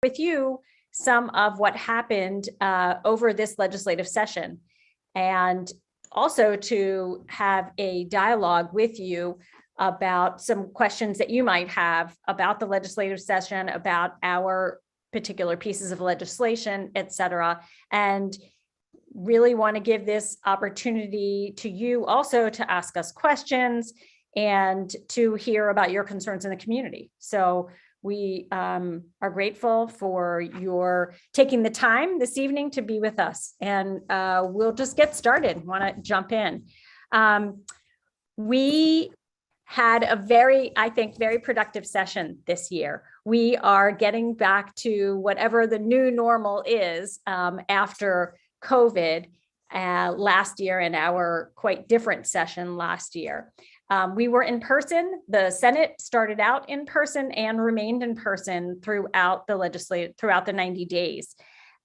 with you some of what happened over this legislative session, and also to have a dialogue with you about some questions that you might have about the legislative session, about our particular pieces of legislation, et cetera. And really want to give this opportunity to you also to ask us questions and to hear about your concerns in the community. So we are grateful for your taking the time this evening to be with us, and we'll just get started. Want to jump in. We had a very productive session this year. We are getting back to whatever the new normal is after COVID last year and our quite different session last year. We were in person. The Senate started out in person and remained in person throughout the 90 days.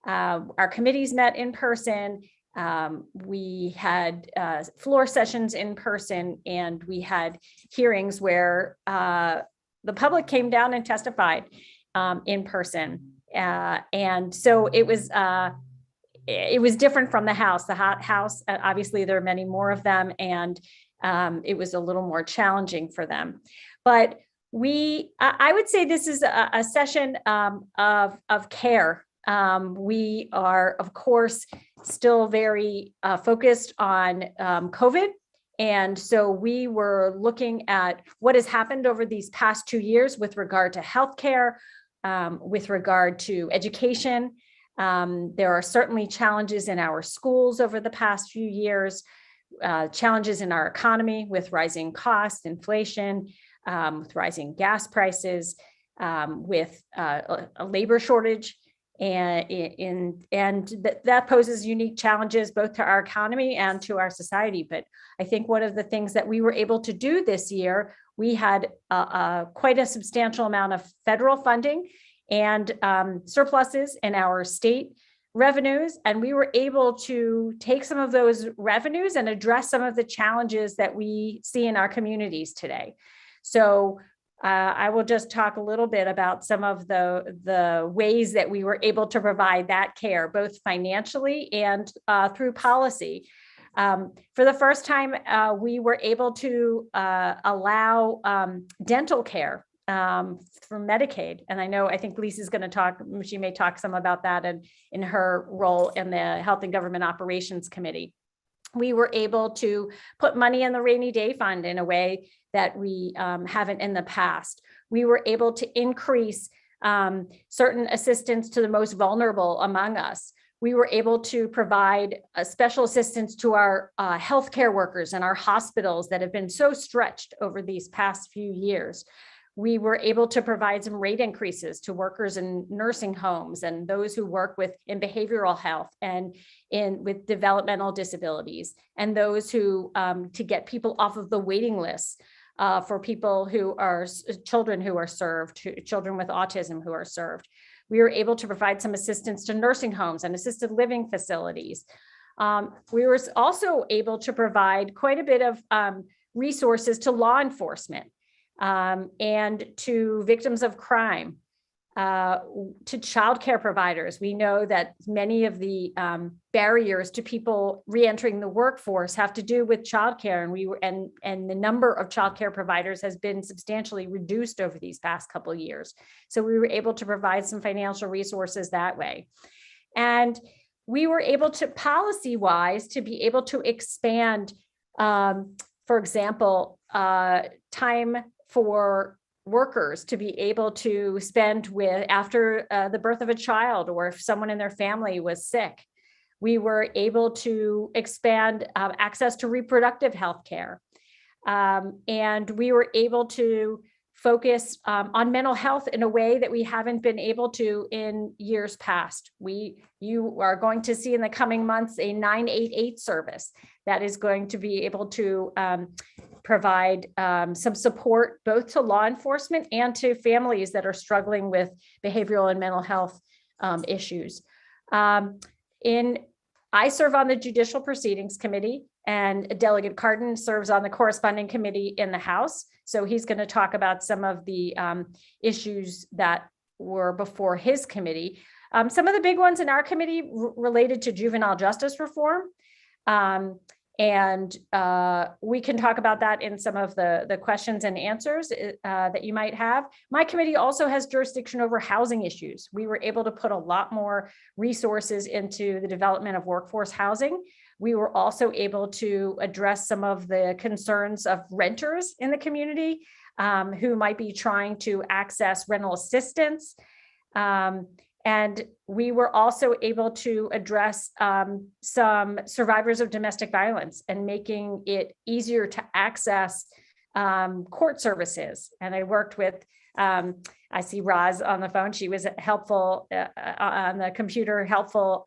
Our committees met in person. We had floor sessions in person, and we had hearings where the public came down and testified in person. And so it was different from the House. The House, obviously, there are many more of them, and it was a little more challenging for them. But I would say this is a session of care. We are, of course, still very focused on COVID. And so we were looking at what has happened over these past 2 years with regard to healthcare, with regard to education. There are certainly challenges in our schools over the past few years, challenges in our economy with rising costs, inflation, with rising gas prices, with a labor shortage. And that poses unique challenges both to our economy and to our society. But I think one of the things that we were able to do this year, we had quite a substantial amount of federal funding and surpluses in our state revenues. And we were able to take some of those revenues and address some of the challenges that we see in our communities today. So I will just talk a little bit about some of the ways that we were able to provide that care, both financially and through policy. For the first time, we were able to allow dental care from Medicaid. And I think Lisa's going to talk, she may talk some about that in her role in the Health and Government Operations Committee. We were able to put money in the rainy day fund in a way that we haven't in the past. We were able to increase certain assistance to the most vulnerable among us. We were able to provide special assistance to our healthcare workers and our hospitals that have been so stretched over these past few years. We were able to provide some rate increases to workers in nursing homes and those who work in behavioral health and with developmental disabilities, and those who to get people off of the waiting lists for people who are children who are served, children with autism who are served. We were able to provide some assistance to nursing homes and assisted living facilities. We were also able to provide quite a bit of resources to law enforcement. And to victims of crime, to childcare providers. We know that many of the barriers to people reentering the workforce have to do with childcare, and the number of childcare providers has been substantially reduced over these past couple of years. So we were able to provide some financial resources that way, and we were able to, policy-wise, to be able to expand, for example, time for workers to be able to spend with after the birth of a child, or if someone in their family was sick. We were able to expand access to reproductive health care. And we were able to focus on mental health in a way that we haven't been able to in years past. You are going to see in the coming months a 988 service that is going to be able to provide some support both to law enforcement and to families that are struggling with behavioral and mental health issues. I serve on the Judicial Proceedings Committee, and Delegate Cardin serves on the corresponding committee in the House. So he's going to talk about some of the issues that were before his committee. Some of the big ones in our committee related to juvenile justice reform. And we can talk about that in some of the questions and answers that you might have. My committee also has jurisdiction over housing issues. We were able to put a lot more resources into the development of workforce housing. We were also able to address some of the concerns of renters in the community who might be trying to access rental assistance. And we were also able to address some survivors of domestic violence and making it easier to access court services. And I worked with, I see Roz on the phone. She was helpful on the computer, helpful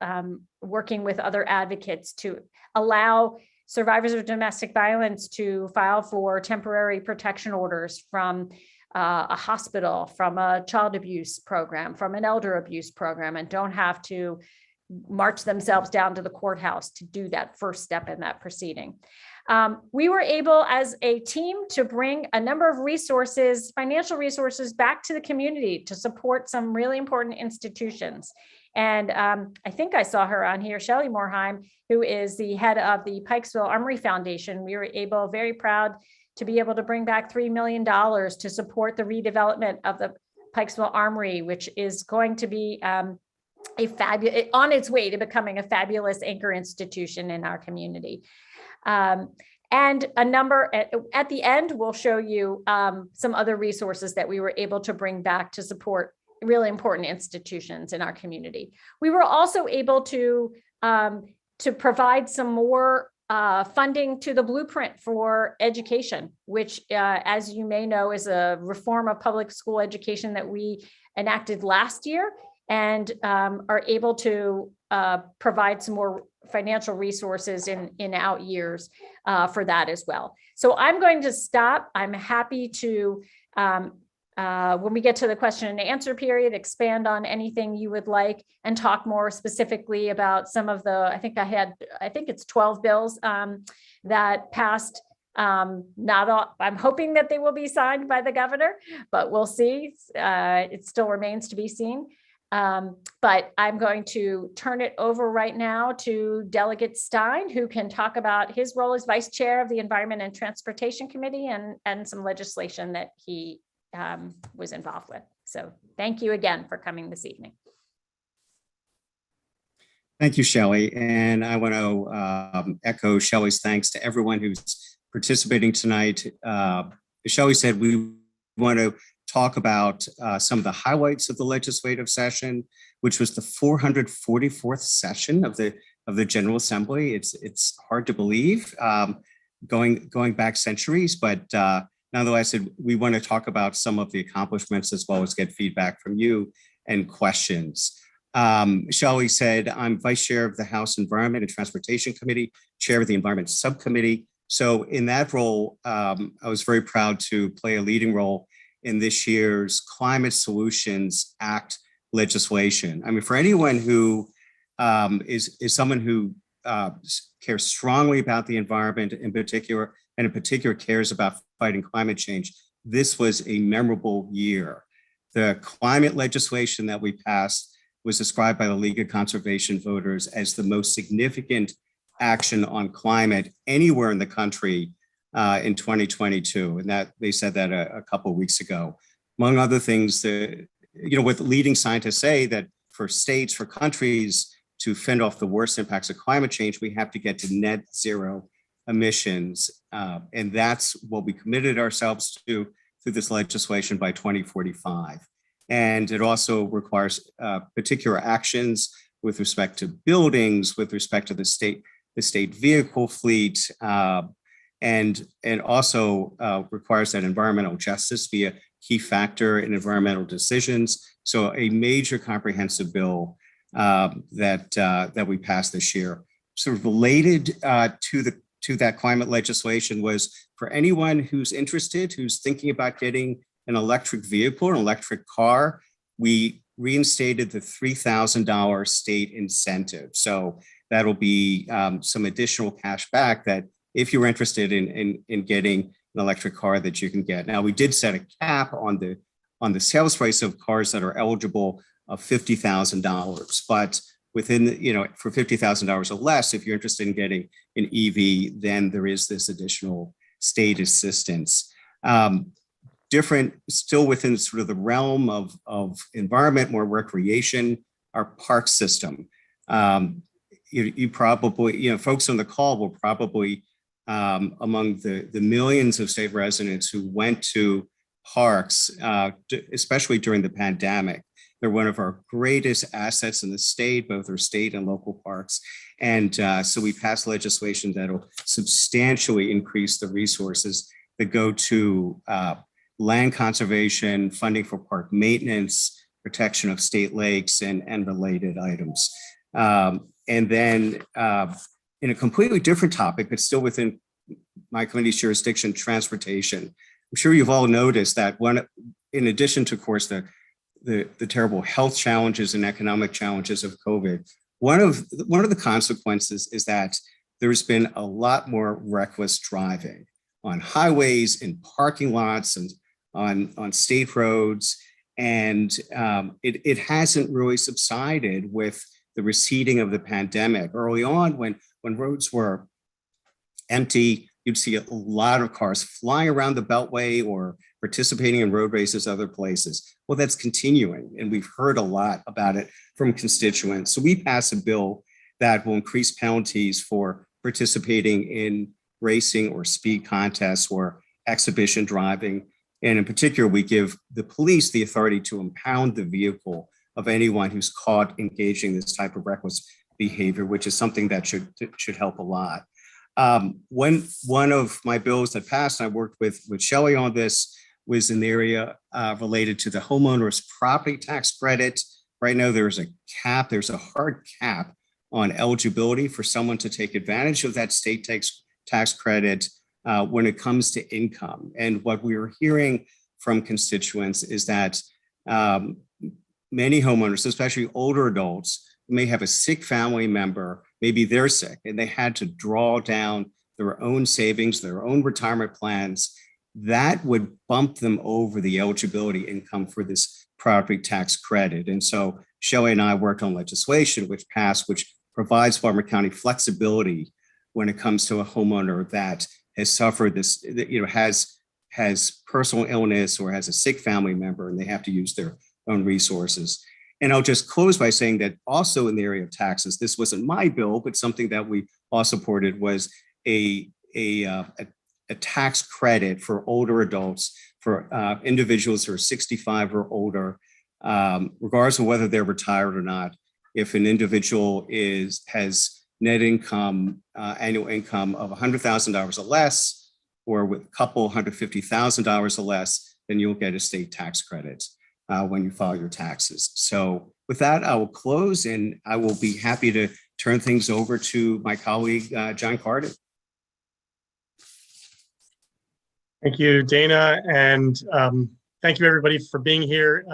working with other advocates to allow survivors of domestic violence to file for temporary protection orders from a hospital, from a child abuse program, from an elder abuse program, and don't have to march themselves down to the courthouse to do that first step in that proceeding. We were able as a team to bring a number of resources, financial resources, back to the community to support some really important institutions. And I think I saw her on here, Shelly Morheim, who is the head of the Pikesville Armory Foundation. We were able, very proud, to be able to bring back $3 million to support the redevelopment of the Pikesville Armory, which is going to be on its way to becoming a fabulous anchor institution in our community. And a number at the end, we'll show you some other resources that we were able to bring back to support really important institutions in our community. We were also able to provide some more funding to the Blueprint for Education, which, as you may know, is a reform of public school education that we enacted last year, and are able to provide some more financial resources in out years for that as well. So I'm going to stop. I'm happy to, when we get to the question and answer period, expand on anything you would like and talk more specifically about some of the, I think it's 12 bills that passed. Not all, I'm hoping that they will be signed by the governor, but we'll see. It still remains to be seen. But I'm going to turn it over right now to Delegate Stein, who can talk about his role as Vice Chair of the Environment and Transportation Committee and some legislation that he was involved with. So thank you again for coming this evening. Thank you, Shelly. And I want to echo Shelly's thanks to everyone who's participating tonight. As Shelly said, we want to talk about some of the highlights of the legislative session, which was the 444th session of the General Assembly. It's hard to believe, going back centuries, but nonetheless, we want to talk about some of the accomplishments as well as get feedback from you and questions. Shelly said, I'm Vice Chair of the House Environment and Transportation Committee, Chair of the Environment Subcommittee. So in that role, I was very proud to play a leading role in this year's Climate Solutions Act legislation. I mean, for anyone who is someone who cares strongly about the environment in particular, and in particular cares about fighting climate change, this was a memorable year. The climate legislation that we passed was described by the League of Conservation Voters as the most significant action on climate anywhere in the country in 2022. And that they said that a couple of weeks ago. Among other things, what leading scientists say, that for states, for countries to fend off the worst impacts of climate change, we have to get to net zero emissions. And that's what we committed ourselves to through this legislation by 2045. And it also requires particular actions with respect to buildings, with respect to the state vehicle fleet, and also requires that environmental justice be a key factor in environmental decisions. So a major comprehensive bill that we passed this year. Sort of related to that climate legislation was, for anyone who's interested, who's thinking about getting an electric vehicle, an electric car, we reinstated the $3,000 state incentive. So that'll be some additional cash back that if you're interested in getting an electric car that you can get. Now, we did set a cap on on the sales price of cars that are eligible of $50,000. But within, for $50,000 or less, if you're interested in getting an EV, then there is this additional state assistance. Different, still within sort of the realm of environment, more recreation, our park system. You probably, folks on the call will probably, among the millions of state residents who went to parks, especially during the pandemic. They're one of our greatest assets in the state, both our state and local parks. And so we passed legislation that'll substantially increase the resources that go to land conservation, funding for park maintenance, protection of state lakes, and related items. And then in a completely different topic, but still within my committee's jurisdiction, transportation. I'm sure you've all noticed that in addition to, of course, the terrible health challenges and economic challenges of COVID, one of the consequences is that there's been a lot more reckless driving on highways, in parking lots, and on state roads. And it hasn't really subsided with the receding of the pandemic. Early on, when roads were empty, you'd see a lot of cars flying around the Beltway or participating in road races other places. Well, that's continuing, and we've heard a lot about it from constituents. So we passed a bill that will increase penalties for participating in racing or speed contests or exhibition driving. And in particular, we give the police the authority to impound the vehicle of anyone who's caught engaging this type of reckless behavior, which is something that should help a lot. One of my bills that passed, and I worked with Shelly on this, was in the area related to the homeowner's property tax credit. Right now, there's a hard cap on eligibility for someone to take advantage of that state tax credit when it comes to income. And what we were hearing from constituents is that many homeowners, especially older adults, may have a sick family member, maybe they're sick, and they had to draw down their own savings, their own retirement plans. That would bump them over the eligibility income for this property tax credit. And so Shelly and I worked on legislation which passed, which provides Baltimore County flexibility when it comes to a homeowner that has suffered this, has personal illness or has a sick family member, and they have to use their own resources. And I'll just close by saying that also in the area of taxes, this wasn't my bill, but something that we all supported was a tax credit for older adults, for individuals who are 65 or older, regardless of whether they're retired or not. If an individual has net income, annual income of $100,000 or less, or with a couple $150,000 or less, then you'll get a state tax credit when you file your taxes. So with that, I will close, and I will be happy to turn things over to my colleague, John Carden. Thank you, Dana, and thank you everybody for being here.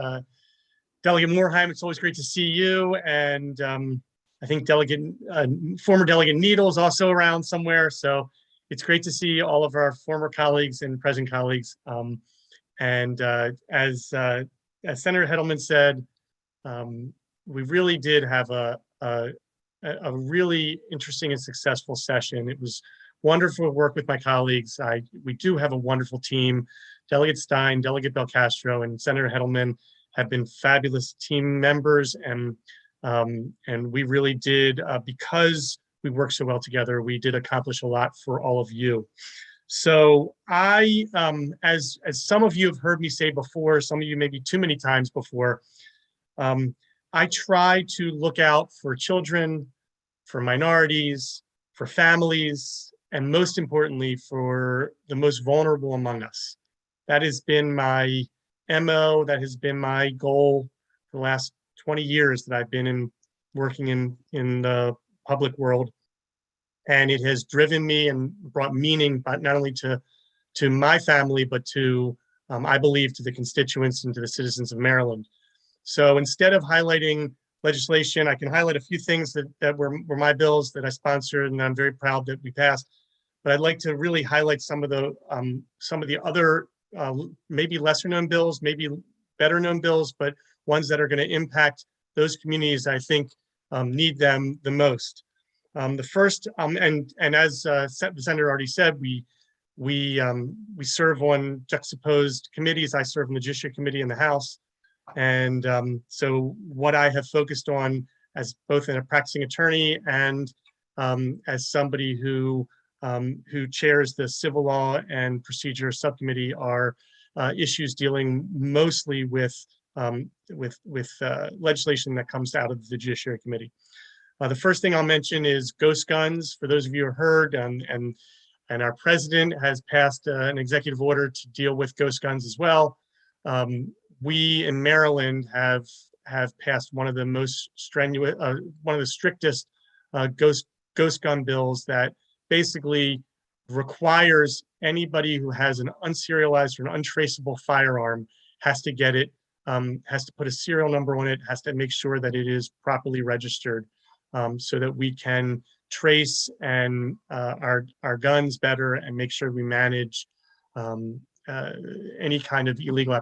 Delegate Moorheim, it's always great to see you, and I think former Delegate Needle is also around somewhere, so it's great to see all of our former colleagues and present colleagues. As Senator Hettleman said, we really did have a really interesting and successful session. It was wonderful to work with my colleagues. We do have a wonderful team. Delegate Stein, Delegate Belcastro, and Senator Hettleman have been fabulous team members, and we really did, because we work so well together, we did accomplish a lot for all of you. So I, as some of you have heard me say before, some of you maybe too many times before, I try to look out for children, for minorities, for families, and most importantly, for the most vulnerable among us. That has been my MO, that has been my goal for the last 20 years that I've been working in the public world. And it has driven me and brought meaning, but not only to my family, but to, I believe, to the constituents and to the citizens of Maryland. So instead of highlighting legislation, I can highlight a few things that were my bills that I sponsored, and I'm very proud that we passed. But I'd like to really highlight some of the other maybe lesser known bills, maybe better known bills, but ones that are going to impact those communities I think need them the most. The first, and as the senator already said, we serve on juxtaposed committees. I serve in the Judiciary Committee in the House, and so what I have focused on as both a practicing attorney and as somebody who chairs the Civil Law and Procedure Subcommittee are issues dealing mostly with legislation that comes out of the Judiciary Committee. The first thing I'll mention is ghost guns. For those of you who heard, and our president has passed an executive order to deal with ghost guns as well. We in Maryland have passed one of the most strenuous, one of the strictest ghost gun bills that basically requires anybody who has an unserialized or an untraceable firearm has to get it, has to put a serial number on it, has to make sure that it is properly registered, so that we can trace and our guns better and make sure we manage any kind of illegal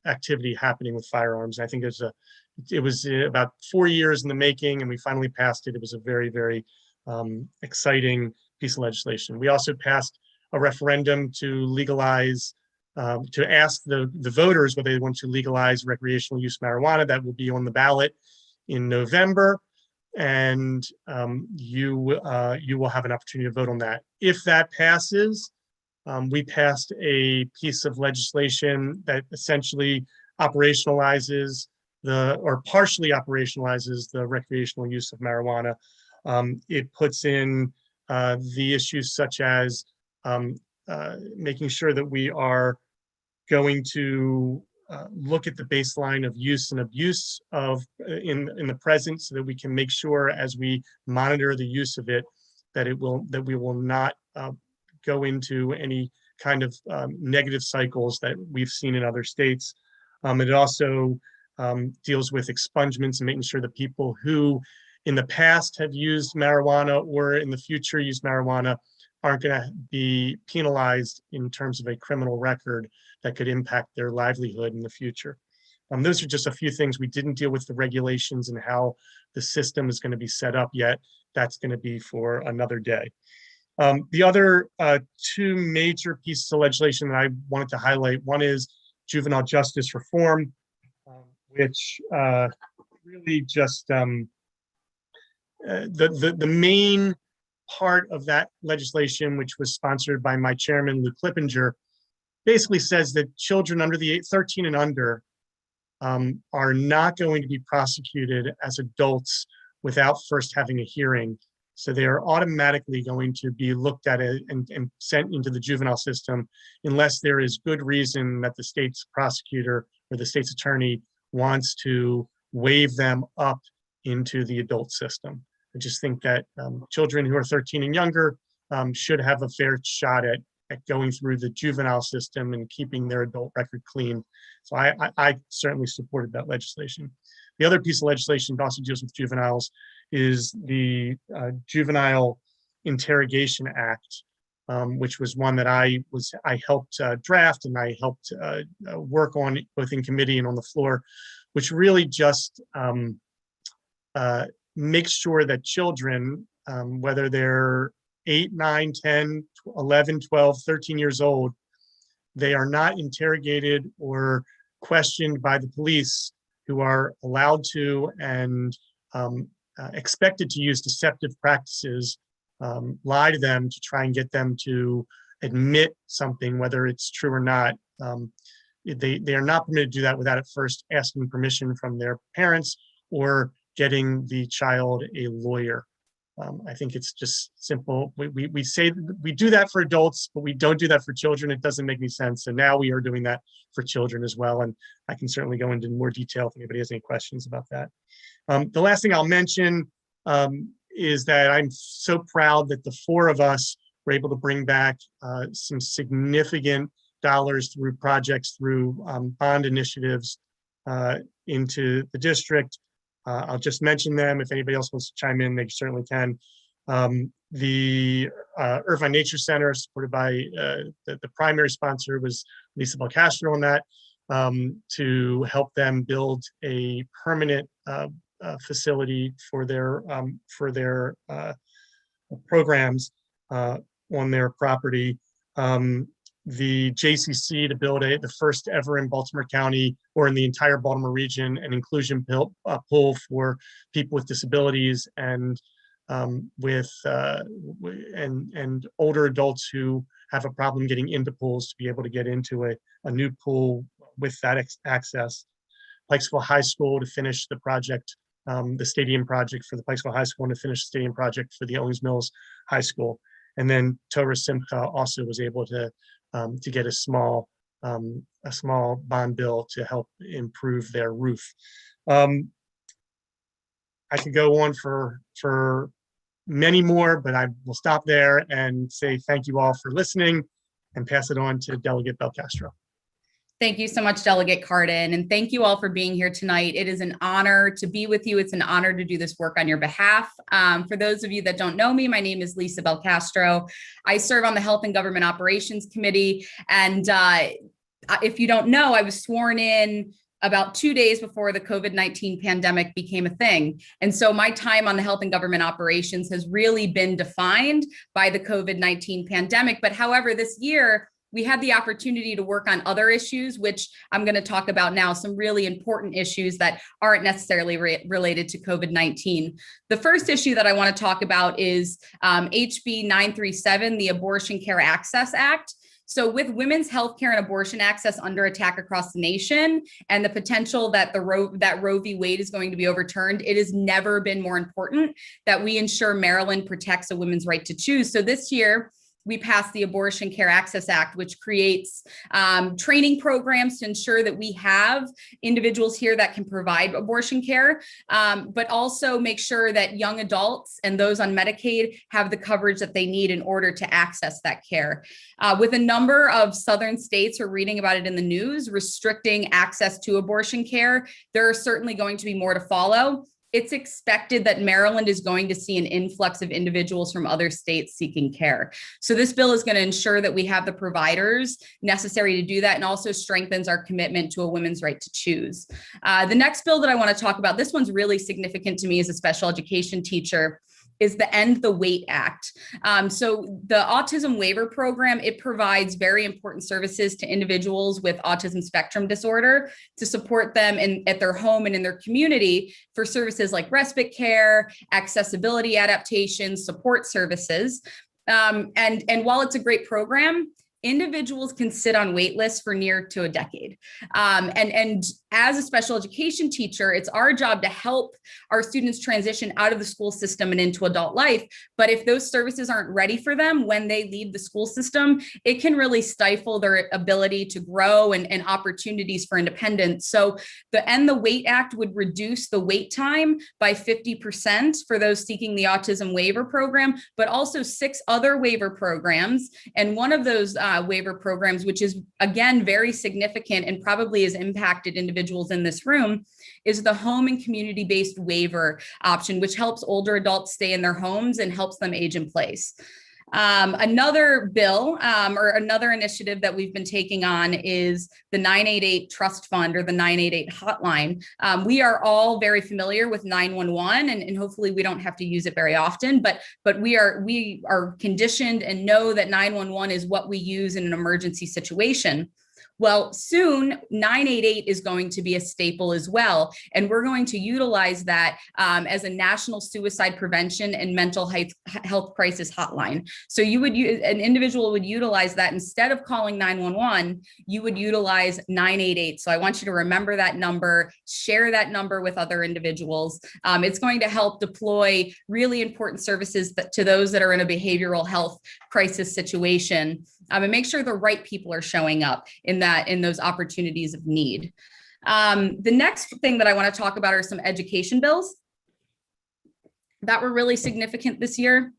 activity happening with firearms. I think it was about 4 years in the making, and we finally passed it. It was a very, very exciting piece of legislation. We also passed a referendum to legalize, to ask the voters whether they want to legalize recreational use marijuana. That will be on the ballot in November, and you will have an opportunity to vote on that. If that passes, we passed a piece of legislation that essentially operationalizes or partially operationalizes the recreational use of marijuana. It puts in the issues such as making sure that we are going to look at the baseline of use and abuse of in the present, so that we can make sure as we monitor the use of it that we will not go into any kind of negative cycles that we've seen in other states. It also deals with expungements and making sure that people who in the past have used marijuana or in the future use marijuana aren't going to be penalized in terms of a criminal record that could impact their livelihood in the future. Those are just a few things. We didn't deal with the regulations and how the system is going to be set up yet. That's going to be for another day. The other two major pieces of legislation that I wanted to highlight, one is juvenile justice reform, which really just the main part of that legislation, which was sponsored by my chairman, Lou Clippinger, basically says that children under the 13 and under are not going to be prosecuted as adults without first having a hearing. So they are automatically going to be looked at and sent into the juvenile system unless there is good reason that the state's prosecutor or the state's attorney wants to waive them up into the adult system. I just think that children who are 13 and younger should have a fair shot at going through the juvenile system and keeping their adult record clean. So I certainly supported that legislation. The other piece of legislation that also deals with juveniles is the Juvenile Interrogation Act, which was one that I helped draft and I helped work on both in committee and on the floor, which really just makes sure that children, whether they're 8, 9, 10, 11, 12, 13 years old, they are not interrogated or questioned by the police, who are allowed to and expected to use deceptive practices, lie to them to try and get them to admit something, whether it's true or not. They are not permitted to do that without at first asking permission from their parents or getting the child a lawyer. I think it's just simple. We say we do that for adults, but we don't do that for children. It doesn't make any sense. And now we are doing that for children as well. And I can certainly go into more detail if anybody has any questions about that. The last thing I'll mention is that I'm so proud that the four of us were able to bring back some significant dollars through projects, through bond initiatives into the district. I'll just mention them. If anybody else wants to chime in, they certainly can. The Irvine Nature Center, supported by the primary sponsor was Lisa Belcastro on that. to help them build a permanent facility for their programs on their property. The JCC to build the first ever in Baltimore County or in the entire Baltimore region, an inclusion pool for people with disabilities and older adults who have a problem getting into pools to be able to get into a new pool with that access. Pikesville High School to finish the project, the stadium project for the Pikesville High School, and to finish the stadium project for the Owings Mills High School. And then Torah Simcha also was able to get a small bond bill to help improve their roof. I could go on for many more, but I will stop there and say thank you all for listening and pass it on to Delegate Belcastro. Thank you so much, Delegate Cardin, and thank you all for being here tonight. It is an honor to be with you. It's an honor to do this work on your behalf. For those of you that don't know me, my name is Lisa Belcastro. I serve on the Health and Government Operations Committee, and if you don't know, I was sworn in about 2 days before the COVID-19 pandemic became a thing. And so my time on the Health and Government Operations has really been defined by the COVID-19 pandemic. But however, this year, we had the opportunity to work on other issues, which I'm going to talk about now, some really important issues that aren't necessarily related to COVID-19. The first issue that I want to talk about is HB 937, the Abortion Care Access Act. So with women's healthcare and abortion access under attack across the nation and the potential that Roe v. Wade is going to be overturned, it has never been more important that we ensure Maryland protects a woman's right to choose. So this year, we passed the Abortion Care Access Act, which creates training programs to ensure that we have individuals here that can provide abortion care, but also make sure that young adults and those on Medicaid have the coverage that they need in order to access that care. With a number of southern states, we're reading about it in the news, restricting access to abortion care, there are certainly going to be more to follow. It's expected that Maryland is going to see an influx of individuals from other states seeking care. So this bill is going to ensure that we have the providers necessary to do that, and also strengthens our commitment to a woman's right to choose. The next bill that I want to talk about, this one's really significant to me as a special education teacher, is the End the Wait Act. So the Autism Waiver Program, it provides very important services to individuals with autism spectrum disorder to support them at their home and in their community for services like respite care, accessibility adaptations, support services. And while it's a great program, individuals can sit on wait lists for near to a decade. And as a special education teacher, it's our job to help our students transition out of the school system and into adult life. But if those services aren't ready for them when they leave the school system, it can really stifle their ability to grow and opportunities for independence. So the End the Wait Act would reduce the wait time by 50% for those seeking the Autism Waiver Program, but also 6 other waiver programs. And one of those waiver programs, which is, again, very significant and probably has impacted individuals in this room, is the home and community-based waiver option, which helps older adults stay in their homes and helps them age in place. Another bill or another initiative that we've been taking on is the 988 Trust Fund, or the 988 hotline. We are all very familiar with 911, and hopefully we don't have to use it very often, but we are conditioned and know that 911 is what we use in an emergency situation. Well, soon 988 is going to be a staple as well. And we're going to utilize that as a national suicide prevention and mental health crisis hotline. So an individual would utilize that instead of calling 911, you would utilize 988. So I want you to remember that number, share that number with other individuals. It's going to help deploy really important services to those that are in a behavioral health crisis situation, and make sure the right people are showing up in those opportunities of need. The next thing that I want to talk about are some education bills that were really significant this year.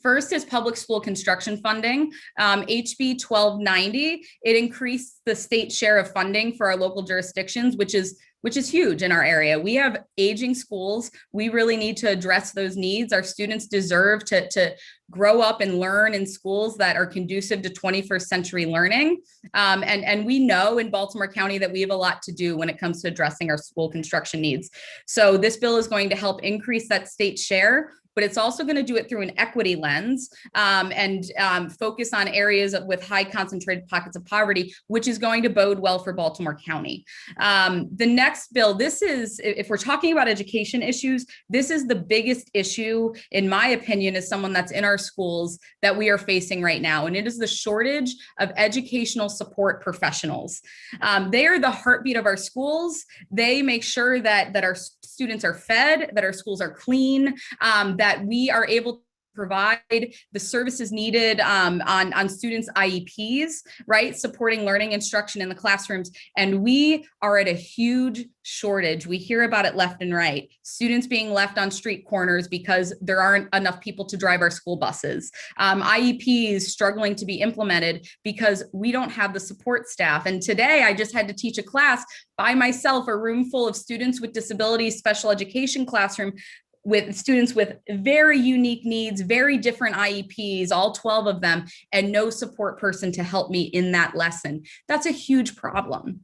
First is public school construction funding. HB 1290, it increased the state share of funding for our local jurisdictions, which is which is huge in our area. We have aging schools. We really need to address those needs. Our students deserve to grow up and learn in schools that are conducive to 21st century learning. And we know in Baltimore County that we have a lot to do when it comes to addressing our school construction needs. So this bill is going to help increase that state share, but it's also going to do it through an equity lens and focus on areas with high concentrated pockets of poverty, which is going to bode well for Baltimore County. The next bill, this is, if we're talking about education issues, this is the biggest issue, in my opinion, as someone that's in our schools that we are facing right now. And it is the shortage of educational support professionals. They are the heartbeat of our schools. They make sure that our students are fed, that our schools are clean, that we are able to provide the services needed on students' IEPs, right? Supporting learning instruction in the classrooms. And we are at a huge shortage. We hear about it left and right. Students being left on street corners because there aren't enough people to drive our school buses. IEPs struggling to be implemented because we don't have the support staff. And today I just had to teach a class by myself, a room full of students with disabilities, special education classroom, with students with very unique needs, very different IEPs, all 12 of them, and no support person to help me in that lesson. That's a huge problem.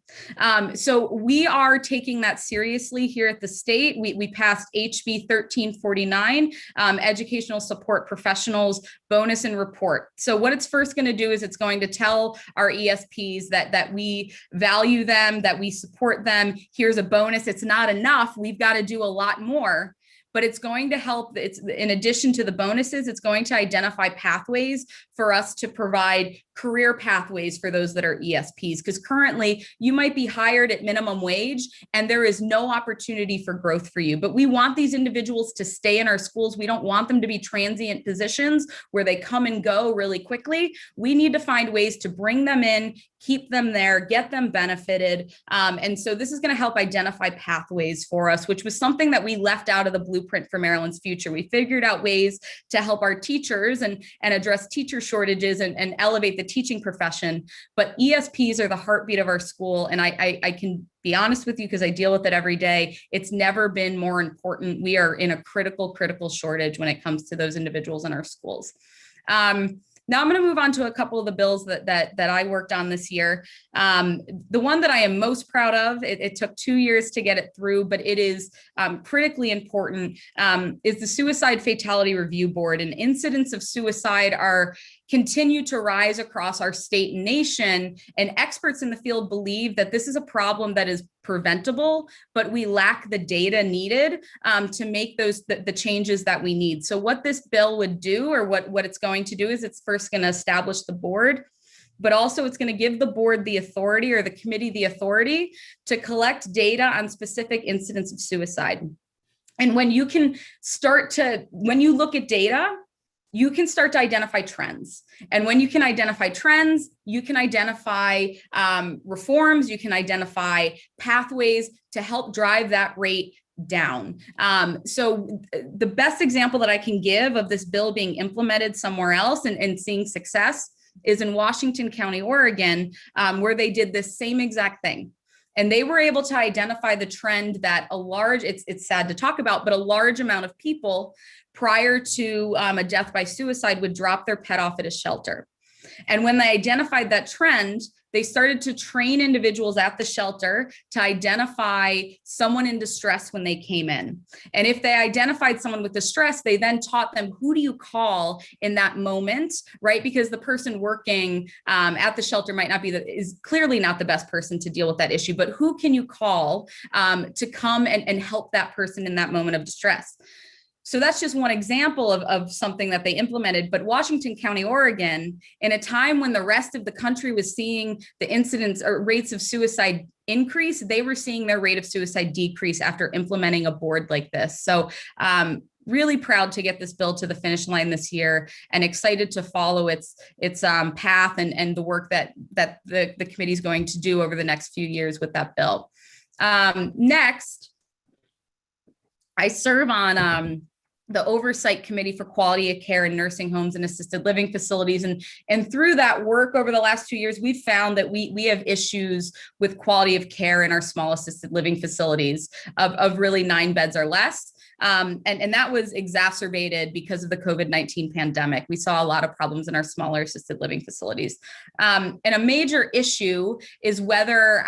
So we are taking that seriously here at the state. We passed HB 1349, Educational Support Professionals Bonus and Report. So what it's first going to do is it's going to tell our ESPs that we value them, that we support them. Here's a bonus. It's not enough. We've got to do a lot more. But it's going to help. It's in addition to the bonuses, it's going to identify pathways for us to provide career pathways for those that are ESPs. Because currently you might be hired at minimum wage and there is no opportunity for growth for you. But we want these individuals to stay in our schools. We don't want them to be transient positions where they come and go really quickly. We need to find ways to bring them in, keep them there, get them benefited. And so this is going to help identify pathways for us, which was something that we left out of the blueprint for Maryland's future. We figured out ways to help our teachers and address teacher shortages and elevate the teaching profession. But ESPs are the heartbeat of our school. And I can be honest with you, because I deal with it every day. It's never been more important. We are in a critical shortage when it comes to those individuals in our schools. Now I'm going to move on to a couple of the bills that I worked on this year. The one that I am most proud of, it took 2 years to get it through, but it is critically important, is the Suicide Fatality Review Board. And incidents of suicide continue to rise across our state and nation. And experts in the field believe that this is a problem that is preventable, but we lack the data needed to make the changes that we need. So what this bill would do, or what it's going to do, is it's first going to establish the board, but also it's going to give the board the authority, or the committee the authority, to collect data on specific incidents of suicide. And when you look at data, you can start to identify trends. And when you can identify trends, you can identify reforms, you can identify pathways to help drive that rate down. So the best example that I can give of this bill being implemented somewhere else and seeing success is in Washington County, Oregon, where they did this same exact thing. And they were able to identify the trend that it's sad to talk about, but a large amount of people prior to a death by suicide would drop their pet off at a shelter. And when they identified that trend, they started to train individuals at the shelter to identify someone in distress when they came in. And if they identified someone with distress, they then taught them, who do you call in that moment, right? Because the person working at the shelter might not is clearly not the best person to deal with that issue, but who can you call to come and help that person in that moment of distress? So that's just one example of something that they implemented. But Washington County, Oregon, in a time when the rest of the country was seeing the incidents or rates of suicide increase, they were seeing their rate of suicide decrease after implementing a board like this. So really proud to get this bill to the finish line this year, and excited to follow its path and the work that the committee is going to do over the next few years with that bill. Next, I serve on the Oversight Committee for Quality of Care in Nursing Homes and Assisted Living Facilities. And through that work over the last 2 years, we've found that we have issues with quality of care in our small assisted living facilities of really 9 beds or less. And that was exacerbated because of the COVID-19 pandemic. We saw a lot of problems in our smaller assisted living facilities. And a major issue is whether,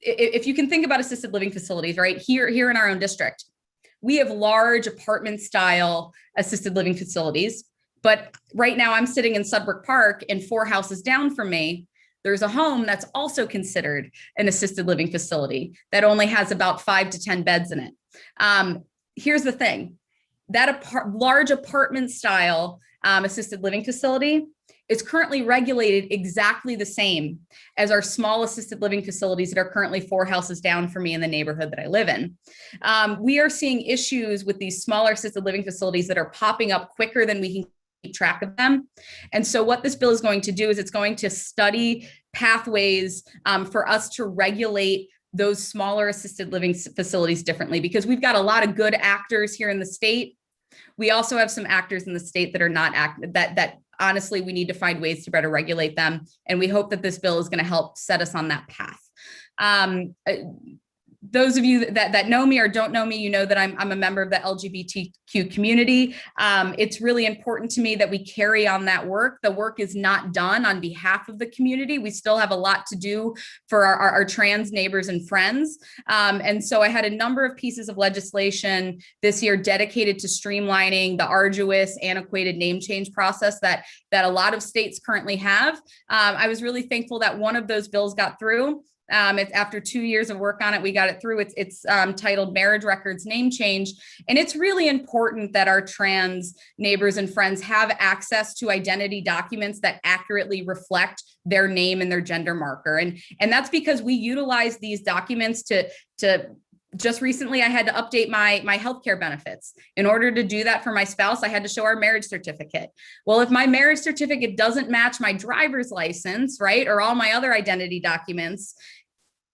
if you can think about assisted living facilities, right, here in our own district, we have large apartment style assisted living facilities. But right now I'm sitting in Sudbrook Park, and 4 houses down from me, there's a home that's also considered an assisted living facility that only has about 5 to 10 beds in it. Here's the thing, that large apartment style assisted living facility is currently regulated exactly the same as our small assisted living facilities that are currently 4 houses down from me in the neighborhood that I live in. We are seeing issues with these smaller assisted living facilities that are popping up quicker than we can keep track of them. And so what this bill is going to do is it's going to study pathways for us to regulate those smaller assisted living facilities differently, because we've got a lot of good actors here in the state. We also have some actors in the state that are not that honestly, we need to find ways to better regulate them. And we hope that this bill is going to help set us on that path. Those of you that know me or don't know me, you know that I'm a member of the LGBTQ community. It's really important to me that we carry on that work. The work is not done on behalf of the community. We still have a lot to do for our trans neighbors and friends. And so I had a number of pieces of legislation this year dedicated to streamlining the arduous, antiquated name change process that a lot of states currently have. I was really thankful that one of those bills got through. It's after 2 years of work on it, we got it through. It's titled Marriage Records Name Change. And it's really important that our trans neighbors and friends have access to identity documents that accurately reflect their name and their gender marker. And that's because we utilize these documents to just recently, I had to update my healthcare benefits. In order to do that for my spouse, I had to show our marriage certificate. Well, if my marriage certificate doesn't match my driver's license, right, or all my other identity documents,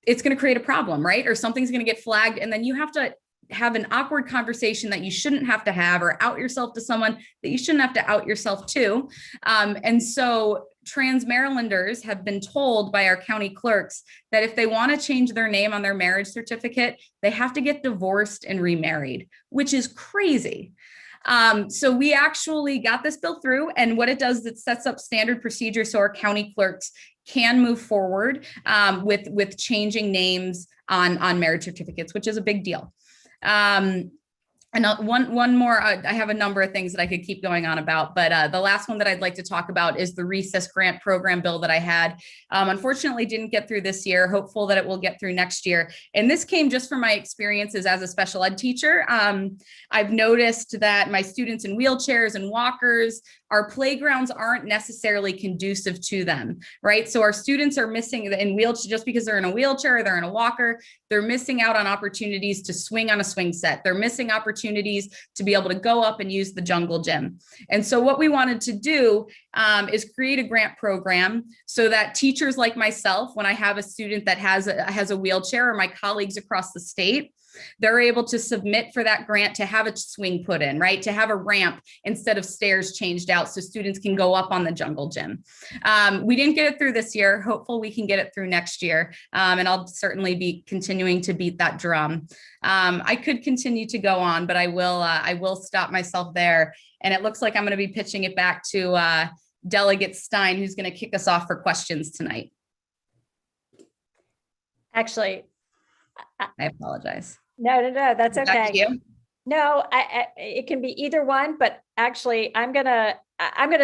it's going to create a problem, right? Or something's going to get flagged. And then you have to have an awkward conversation that you shouldn't have to have, or out yourself to someone that you shouldn't have to out yourself to. And so trans Marylanders have been told by our county clerks that if they want to change their name on their marriage certificate, they have to get divorced and remarried, which is crazy. So we actually got this bill through, and what it does is it sets up standard procedures so our county clerks can move forward with changing names on marriage certificates, which is a big deal. And one more, I have a number of things that I could keep going on about, but the last one that I'd like to talk about is the recess grant program bill that I had. Unfortunately, didn't get through this year, hopeful that it will get through next year. And this came just from my experiences as a special ed teacher. I've noticed that my students in wheelchairs and walkers, our playgrounds aren't necessarily conducive to them, right? So our students are missing in wheelchair, just because they're in a wheelchair or they're in a walker, they're missing out on opportunities to swing on a swing set. They're missing opportunities to be able to go up and use the jungle gym. And so what we wanted to do is create a grant program so that teachers like myself, when I have a student that has a wheelchair, or my colleagues across the state, they're able to submit for that grant to have a swing put in, right? To have a ramp instead of stairs changed out so students can go up on the jungle gym. We didn't get it through this year. Hopefully we can get it through next year. And I'll certainly be continuing to beat that drum. I could continue to go on, but I will stop myself there. And it looks like I'm going to be pitching it back to Delegate Stein, who's going to kick us off for questions tonight. Actually, I apologize. No, that's okay. Back to you. No, it can be either one, but actually I'm gonna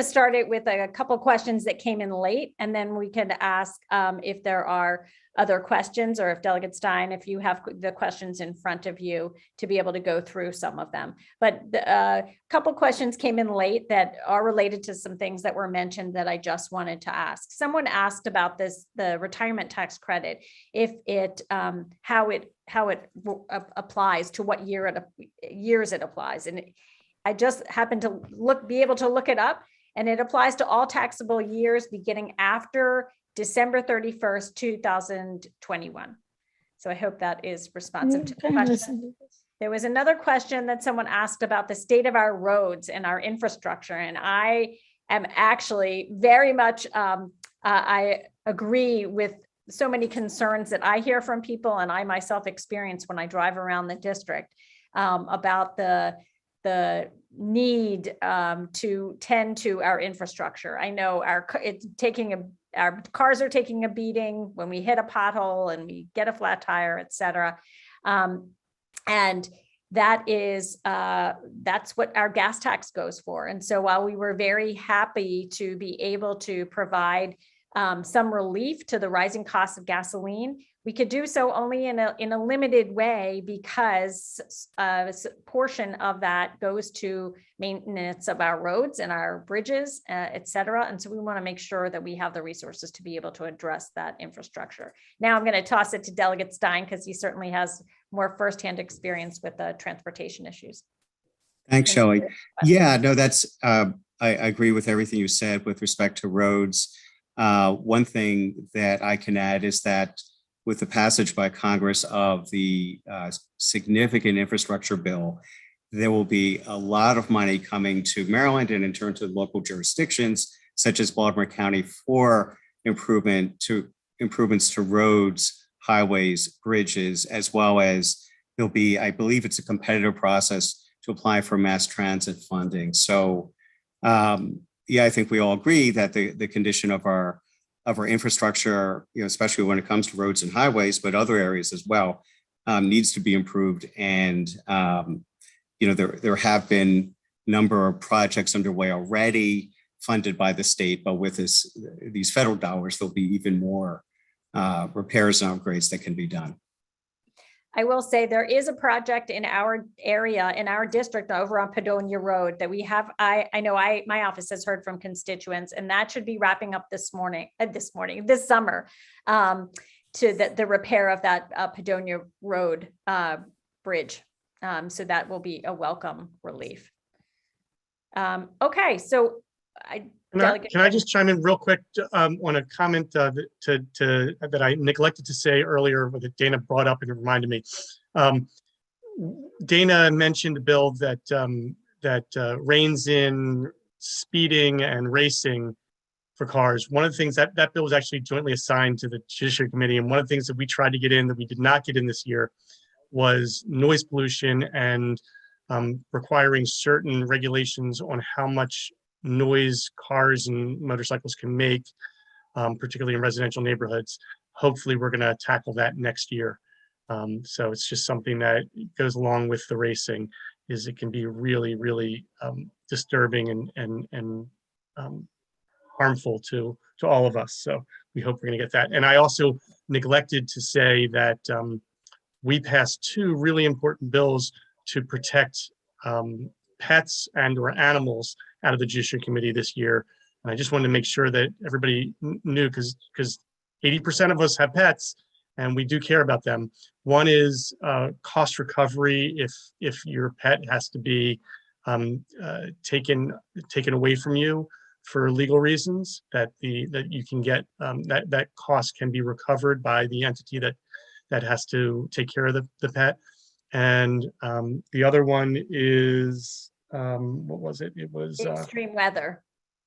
start it with a couple questions that came in late, and then we can ask if there are other questions, or if Delegate Stein, if you have the questions in front of you, to be able to go through some of them. But a couple questions came in late that are related to some things that were mentioned that I just wanted to ask. Someone asked about the retirement tax credit, if it how it applies, to what years it applies. And I just happened to be able to look it up, and it applies to all taxable years beginning after December 31st, 2021. So I hope that is responsive to the question. There was another question that someone asked about the state of our roads and our infrastructure. And I am actually very much, I agree with so many concerns that I hear from people and I myself experience when I drive around the district about the need to tend to our infrastructure. I know our cars are taking a beating when we hit a pothole and we get a flat tire, et cetera. And that is, that's what our gas tax goes for. And so while we were very happy to be able to provide some relief to the rising cost of gasoline, we could do so only in a limited way because a portion of that goes to maintenance of our roads and our bridges, et cetera. And so we want to make sure that we have the resources to be able to address that infrastructure. Now I'm going to toss it to Delegate Stein because he certainly has more firsthand experience with the transportation issues. Thanks, Shelly. Yeah, no, that's, I agree with everything you said with respect to roads. One thing that I can add is that with the passage by Congress of the significant infrastructure bill, there will be a lot of money coming to Maryland and in turn to local jurisdictions, such as Baltimore County, for improvements to roads, highways, bridges, as well as there'll be, I believe it's a competitive process to apply for mass transit funding. So yeah, I think we all agree that the condition of our infrastructure, especially when it comes to roads and highways, but other areas as well, needs to be improved. And there have been a number of projects underway already funded by the state, but with these federal dollars, there'll be even more repairs and upgrades that can be done. I will say there is a project in our area, in our district over on Padonia Road that we have. I know my office has heard from constituents, and that should be wrapping up this summer to the repair of that Padonia Road bridge. So that will be a welcome relief. Okay, so Can I just chime in real quick on a comment that I neglected to say earlier, that Dana brought up and it reminded me. Dana mentioned, Bill, that reins in speeding and racing for cars. One of the things that bill was actually jointly assigned to the Judiciary Committee, and one of the things that we tried to get in that we did not get in this year was noise pollution and requiring certain regulations on how much noise cars and motorcycles can make, particularly in residential neighborhoods. Hopefully we're going to tackle that next year. So it's just something that goes along with the racing, is it can be really, really disturbing and harmful to all of us. So we hope we're going to get that. And I also neglected to say that we passed two really important bills to protect pets and or animals out of the Judiciary Committee this year. And I just wanted to make sure that everybody knew, because 80% of us have pets and we do care about them. One is cost recovery if your pet has to be taken away from you for legal reasons, that you can get that cost can be recovered by the entity that has to take care of the pet. And the other one is what was it? It was extreme weather.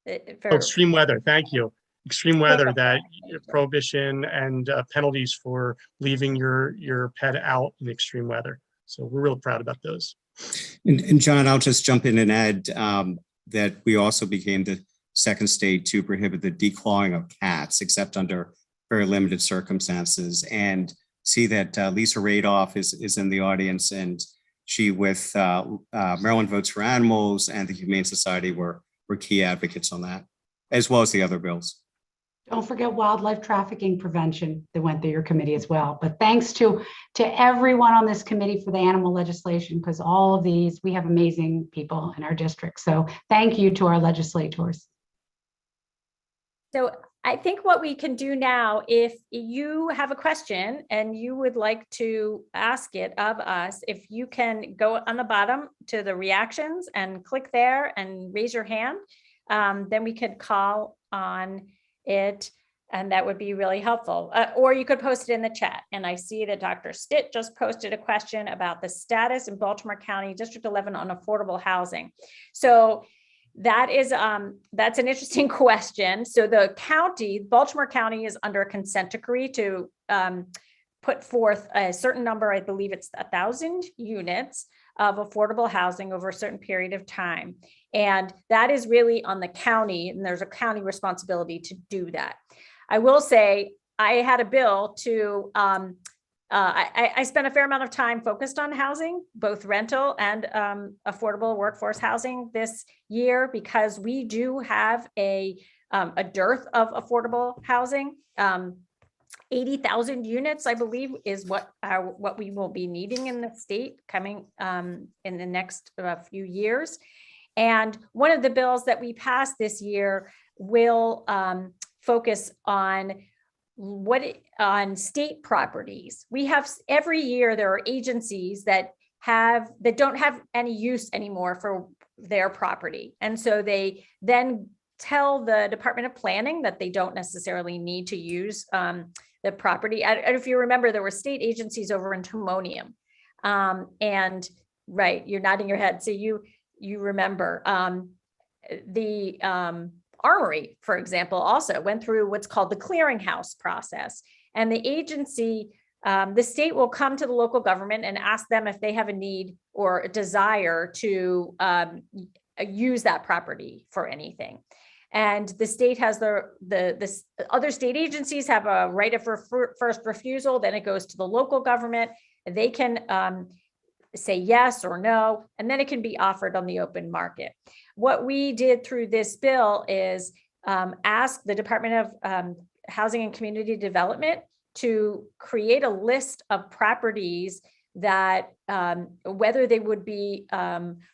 Extreme weather. Thank you. Extreme weather, that prohibition and penalties for leaving your pet out in extreme weather. So we're real proud about those. And John, I'll just jump in and add that we also became the second state to prohibit the declawing of cats, except under very limited circumstances. And see that Lisa Radoff is in the audience, and she, with Maryland Votes for Animals and the Humane Society, were key advocates on that, as well as the other bills. Don't forget wildlife trafficking prevention that went through your committee as well. But thanks to everyone on this committee for the animal legislation, because all of these, we have amazing people in our district. So thank you to our legislators. So I think what we can do now, if you have a question and you would like to ask it of us, if you can go on the bottom to the reactions and click there and raise your hand, then we could call on it. And that would be really helpful. Or you could post it in the chat. And I see that Dr. Stitt just posted a question about the status in Baltimore County District 11 on affordable housing. So that is, that's an interesting question. So the county, Baltimore County, is under a consent decree to put forth a certain number, I believe it's 1,000 units of affordable housing over a certain period of time. And that is really on the county, and there's a county responsibility to do that. I will say I had a bill to, I spent a fair amount of time focused on housing, both rental and affordable workforce housing this year, because we do have a dearth of affordable housing. 80,000 units, I believe, is what we will be needing in the state coming in the next few years. And one of the bills that we passed this year will focus on on state properties. We have every year there are agencies that don't have any use anymore for their property, and so they then tell the Department of Planning that they don't necessarily need to use the property. I don't know if you remember, there were state agencies over in Timonium, and right, you're nodding your head, so you remember. The Armory, for example, also went through what's called the clearinghouse process, and the agency, the state will come to the local government and ask them if they have a need or a desire to use that property for anything. And the state has the other state agencies have a right of first refusal. Then it goes to the local government. They can say yes or no, and then it can be offered on the open market. What we did through this bill is ask the Department of Housing and Community Development to create a list of properties that whether they would be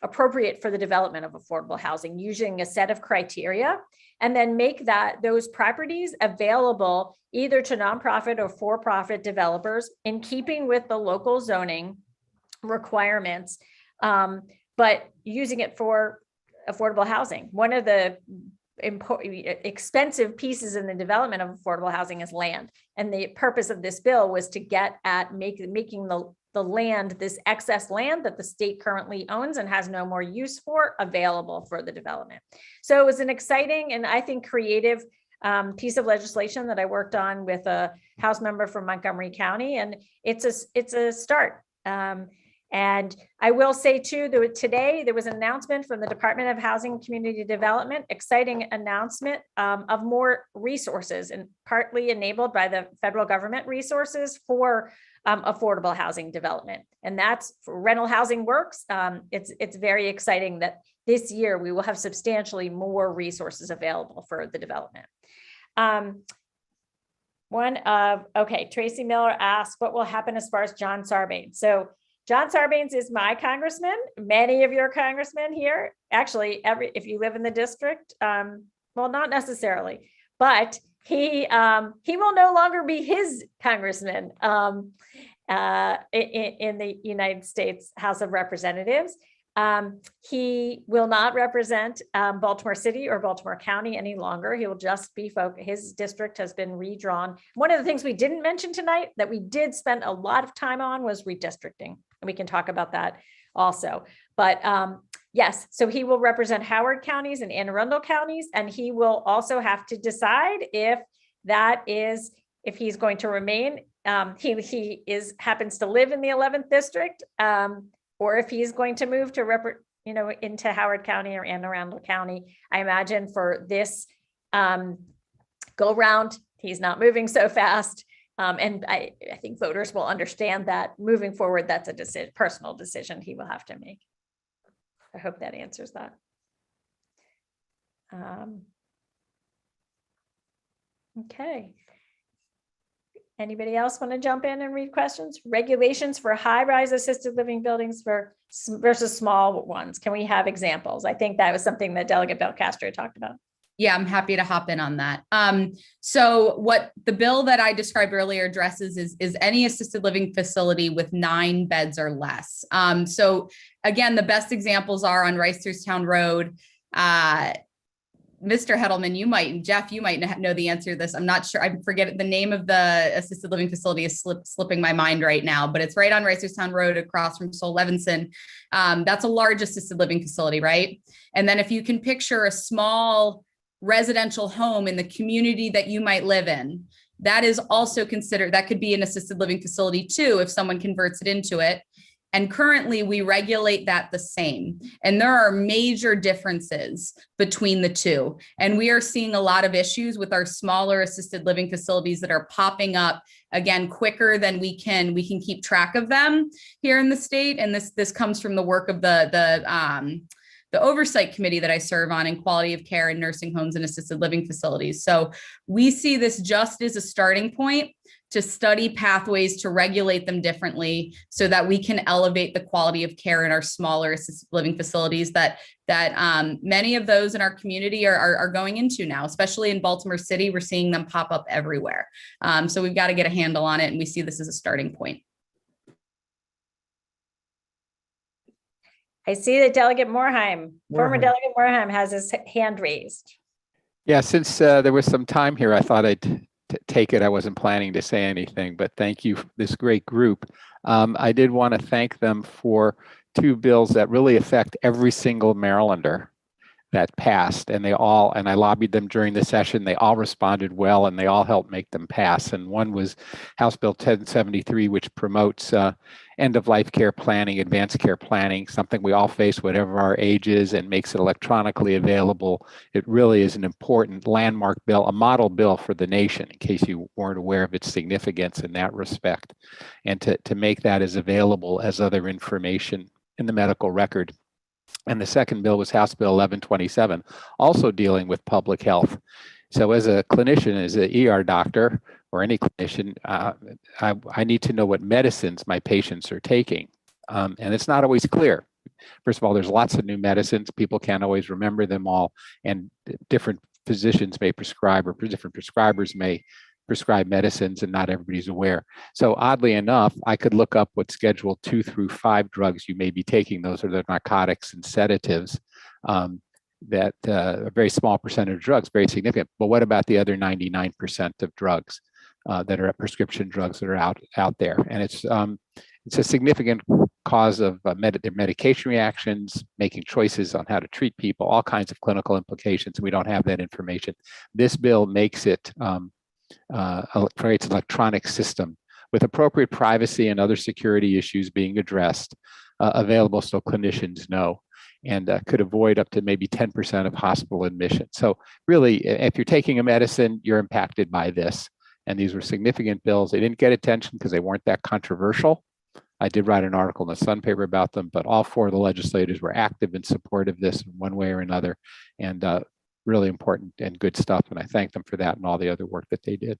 appropriate for the development of affordable housing using a set of criteria, and then make those properties available either to nonprofit or for-profit developers in keeping with the local zoning requirements, but using it for affordable housing. One of the expensive pieces in the development of affordable housing is land. And the purpose of this bill was to get at making the land, this excess land that the state currently owns and has no more use for, available for the development. So it was an exciting and I think creative piece of legislation that I worked on with a House member from Montgomery County, and it's a start. And I will say too, that today there was an announcement from the Department of Housing and Community Development, exciting announcement of more resources, and partly enabled by the federal government resources for affordable housing development. And that's for Rental Housing Works. It's very exciting that this year we will have substantially more resources available for the development. Tracy Miller asked, what will happen as far as John Sarbanes? So John Sarbanes is my congressman, many of your congressmen here. Actually, if you live in the district, well, not necessarily, but he will no longer be his congressman in the United States House of Representatives. He will not represent Baltimore City or Baltimore County any longer. He will just be his district has been redrawn. One of the things we didn't mention tonight that we did spend a lot of time on was redistricting. And we can talk about that also. But yes, so he will represent Howard counties and Anne Arundel counties, and he will also have to decide if he's going to remain. He happens to live in the 11th district, or if he's going to move to into Howard County or Anne Arundel County. I imagine for this go round, he's not moving so fast. And I think voters will understand that moving forward, that's a personal decision he will have to make. I hope that answers that. Okay. Anybody else want to jump in and read questions? Regulations for high-rise assisted living buildings versus small ones. Can we have examples? I think that was something that Delegate Belcastro talked about. Yeah, I'm happy to hop in on that. So what the bill that I described earlier addresses is any assisted living facility with 9 beds or less. So again, the best examples are on Reisterstown Road. Mr. Hettleman, you might, and Jeff, you might know the answer to this. I'm not sure. I forget the name of the assisted living facility is slipping my mind right now, but it's right on Reisterstown Road across from Sol Levinson. That's a large assisted living facility, right? And then if you can picture a small residential home in the community that you might live in, that is also considered, that could be an assisted living facility too, if someone converts it into it. And currently we regulate that the same. And there are major differences between the two. And we are seeing a lot of issues with our smaller assisted living facilities that are popping up again quicker than we can keep track of them here in the state. And this comes from the work of the oversight committee that I serve on in quality of care in nursing homes and assisted living facilities. So we see this just as a starting point to study pathways to regulate them differently so that we can elevate the quality of care in our smaller assisted living facilities that many of those in our community are going into now, especially in Baltimore City. We're seeing them pop up everywhere. So we've got to get a handle on it, and we see this as a starting point. I see that Delegate former Delegate Moorheim has his hand raised. Yeah, since there was some time here, I thought I'd take it. I wasn't planning to say anything, but thank you, this great group. I did want to thank them for 2 bills that really affect every single Marylander that passed, and I lobbied them during the session. They all responded well, and they all helped make them pass. And one was House Bill 1073, which promotes end-of-life care planning, advanced care planning, something we all face, whatever our age is, and makes it electronically available. It really is an important landmark bill, a model bill for the nation, in case you weren't aware of its significance in that respect, and to make that as available as other information in the medical record. And the second bill was House Bill 1127, also dealing with public health. So as a clinician, as an ER doctor, or any clinician, I need to know what medicines my patients are taking. And it's not always clear. First of all, there's lots of new medicines. People can't always remember them all. And different physicians may prescribe, or different prescribers may prescribe medicines, and not everybody's aware. So oddly enough, I could look up what Schedule 2 through 5 drugs you may be taking. Those are the narcotics and sedatives. That a very small percentage of drugs, very significant. But what about the other 99% of drugs that are prescription drugs that are out there? And it's a significant cause of medication reactions, making choices on how to treat people, all kinds of clinical implications. We don't have that information. This bill makes it creates an electronic system with appropriate privacy and other security issues being addressed, available so clinicians know, and could avoid up to maybe 10% of hospital admission. So really, if you're taking a medicine, you're impacted by this. And these were significant bills. They didn't get attention because they weren't that controversial. I did write an article in the Sun paper about them, but all 4 of the legislators were active in support of this in one way or another, and really important and good stuff. And I thank them for that and all the other work that they did.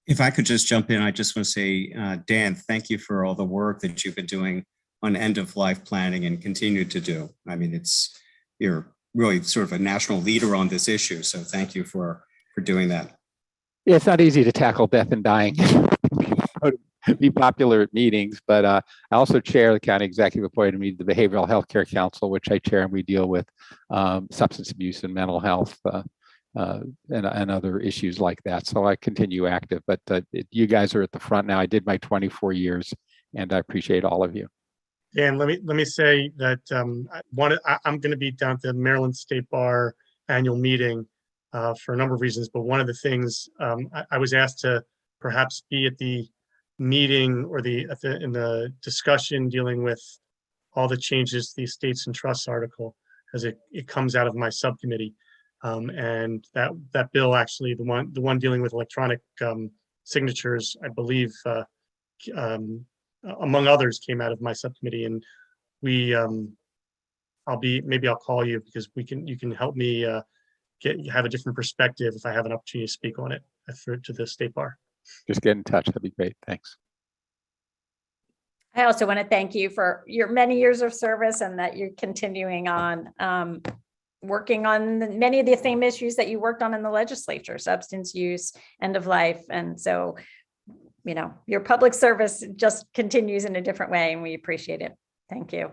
If I could just jump in, I just want to say, Dan, thank you for all the work that you've been doing on end-of-life planning and continue to do. I mean, you're really sort of a national leader on this issue. So thank you for doing that. Yeah, it's not easy to tackle death and dying, be popular at meetings, but I also chair the county executive appointed me to the Behavioral Health Care Council, which I chair, and we deal with substance abuse and mental health and other issues like that. So I continue active, but you guys are at the front now. I did my 24 years, and I appreciate all of you. Dan, let me say that I'm going to be down at the Maryland State Bar annual meeting for a number of reasons, but one of the things I was asked to perhaps be at the meeting or in the discussion dealing with all the changes to the Estates and Trusts article, as it comes out of my subcommittee, and that bill, actually the one dealing with electronic signatures, I believe, among others, came out of my subcommittee, and maybe I'll call you because you can help me have a different perspective if I have an opportunity to speak on it to the State Bar. Just get in touch. That'd be great. Thanks. I also want to thank you for your many years of service, and that you're continuing on working on many of the same issues that you worked on in the legislature: substance use, end of life. And so, your public service just continues in a different way, and we appreciate it. Thank you.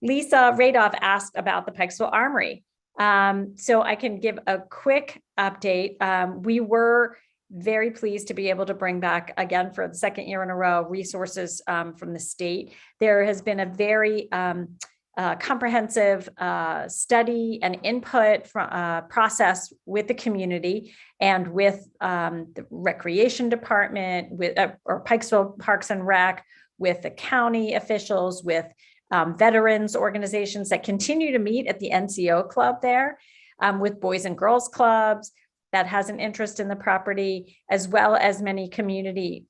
Lisa Radoff asked about the Pikesville Armory. So I can give a quick update. We were very pleased to be able to bring back, again, for the second year in a row, resources from the state. There has been a very comprehensive study and input process with the community and with the recreation department, with or Pikesville Parks and Rec, with the county officials, with veterans organizations that continue to meet at the NCO club there, with Boys and Girls Clubs that has an interest in the property, as well as many community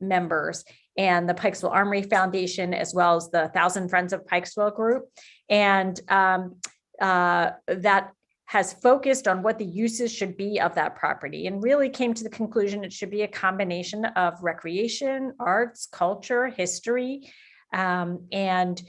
members and the Pikesville Armory Foundation, as well as the 1,000 Friends of Pikesville group. And that has focused on what the uses should be of that property and really came to the conclusion it should be a combination of recreation, arts, culture, history, and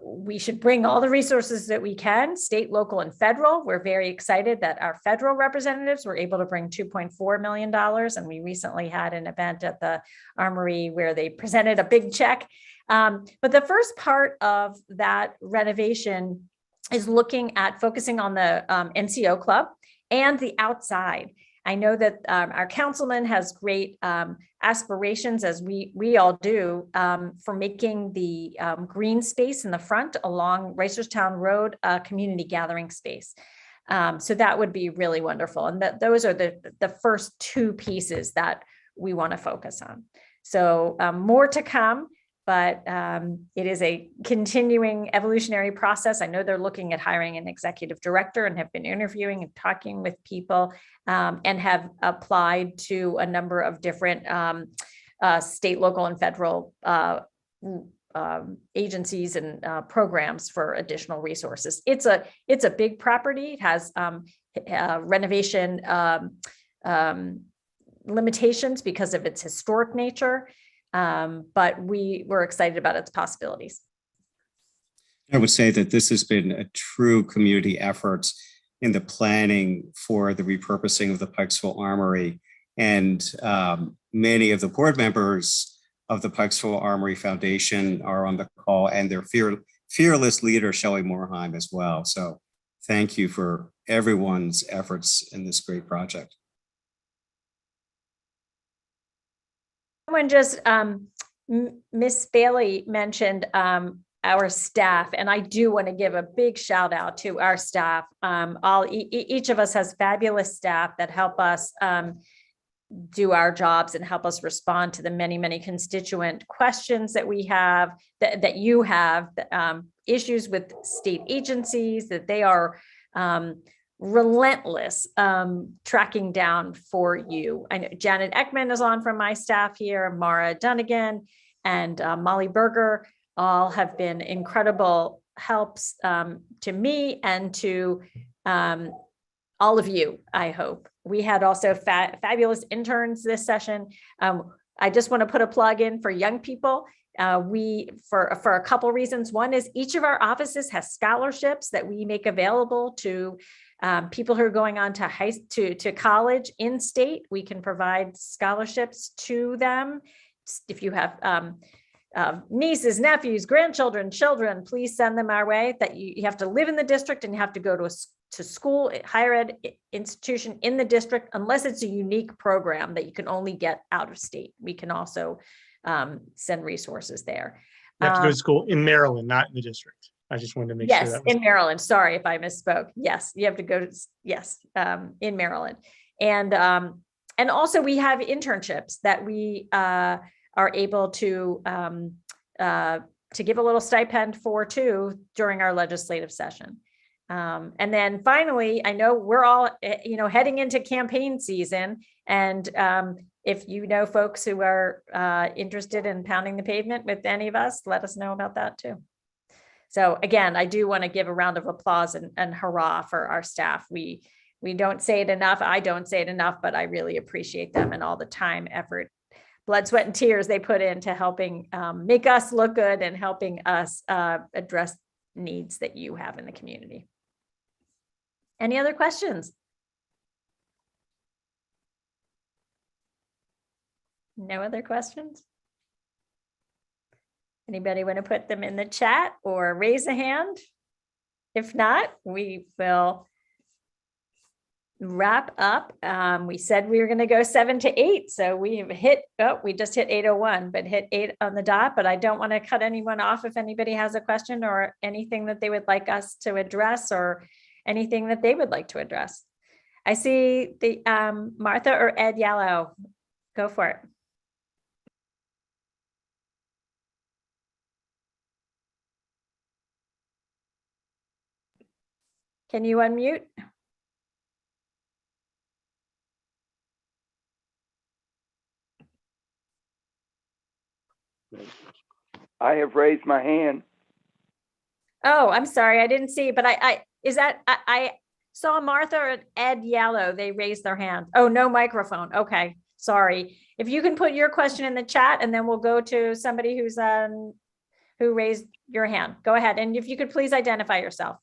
we should bring all the resources that we can, state, local, and federal. We're very excited that our federal representatives were able to bring $2.4 million. And we recently had an event at the Armory where they presented a big check. But the first part of that renovation is looking at focusing on the NCO club and the outside. I know that our councilman has great aspirations, as we all do, for making the green space in the front along Reisterstown Road a community gathering space. So that would be really wonderful. And those are the first two pieces that we want to focus on. So more to come, but it is a continuing evolutionary process. I know they're looking at hiring an executive director and have been interviewing and talking with people and have applied to a number of different state, local, and federal agencies and programs for additional resources. It's a big property. It has renovation limitations because of its historic nature. But we were excited about its possibilities. I would say that this has been a true community effort in the planning for the repurposing of the Pikesville Armory. And many of the board members of the Pikesville Armory Foundation are on the call, and their fearless leader, Shelly Morheim, as well. So thank you for everyone's efforts in this great project. Someone just, Miss Bailey mentioned our staff, and I do want to give a big shout out to our staff. Each of us has fabulous staff that help us do our jobs and help us respond to the many, many constituent questions that we have, that you have, issues with state agencies that they are relentless tracking down for you. I know Janet Ekman is on from my staff here, Mara Dunnigan and Molly Berger all have been incredible helps to me and to all of you, I hope. We had also fabulous interns this session. I just want to put a plug in for young people. For a couple reasons. One is each of our offices has scholarships that we make available to people who are going on to college in state. We can provide scholarships to them. If you have nieces, nephews, grandchildren, children, please send them our way. That you have to live in the district and you have to go to school, higher ed institution in the district, unless it's a unique program that you can only get out of state. We can also send resources there. You have to go to school in Maryland, not in the district. I just wanted to make sure that yes, was in Maryland. Sorry if I misspoke. Yes, you have to go to in Maryland, and also we have internships that we are able to give a little stipend for too during our legislative session. And then finally, I know we're all heading into campaign season, and if you know folks who are interested in pounding the pavement with any of us, let us know about that too. So again, I do want to give a round of applause and hurrah for our staff. We don't say it enough. I don't say it enough, but I really appreciate them and all the time, effort, blood, sweat, and tears they put into helping make us look good and helping us address needs that you have in the community. Any other questions? No other questions? Anybody want to put them in the chat or raise a hand? If not, we will wrap up. We said we were going to go 7 to 8. So we have hit, we just hit 8:01, but hit 8 on the dot. But I don't want to cut anyone off if anybody has a question or anything that they would like us to address or anything that they would like to address. I see the Martha or Ed Yellow. Go for it. Can you unmute? I have raised my hand. Oh, I'm sorry. I didn't see, but I saw Martha or Ed Yellow. They raised their hand. Oh, no microphone. Okay. Sorry. If you can put your question in the chat and then we'll go to somebody who raised your hand. Go ahead. And if you could please identify yourself.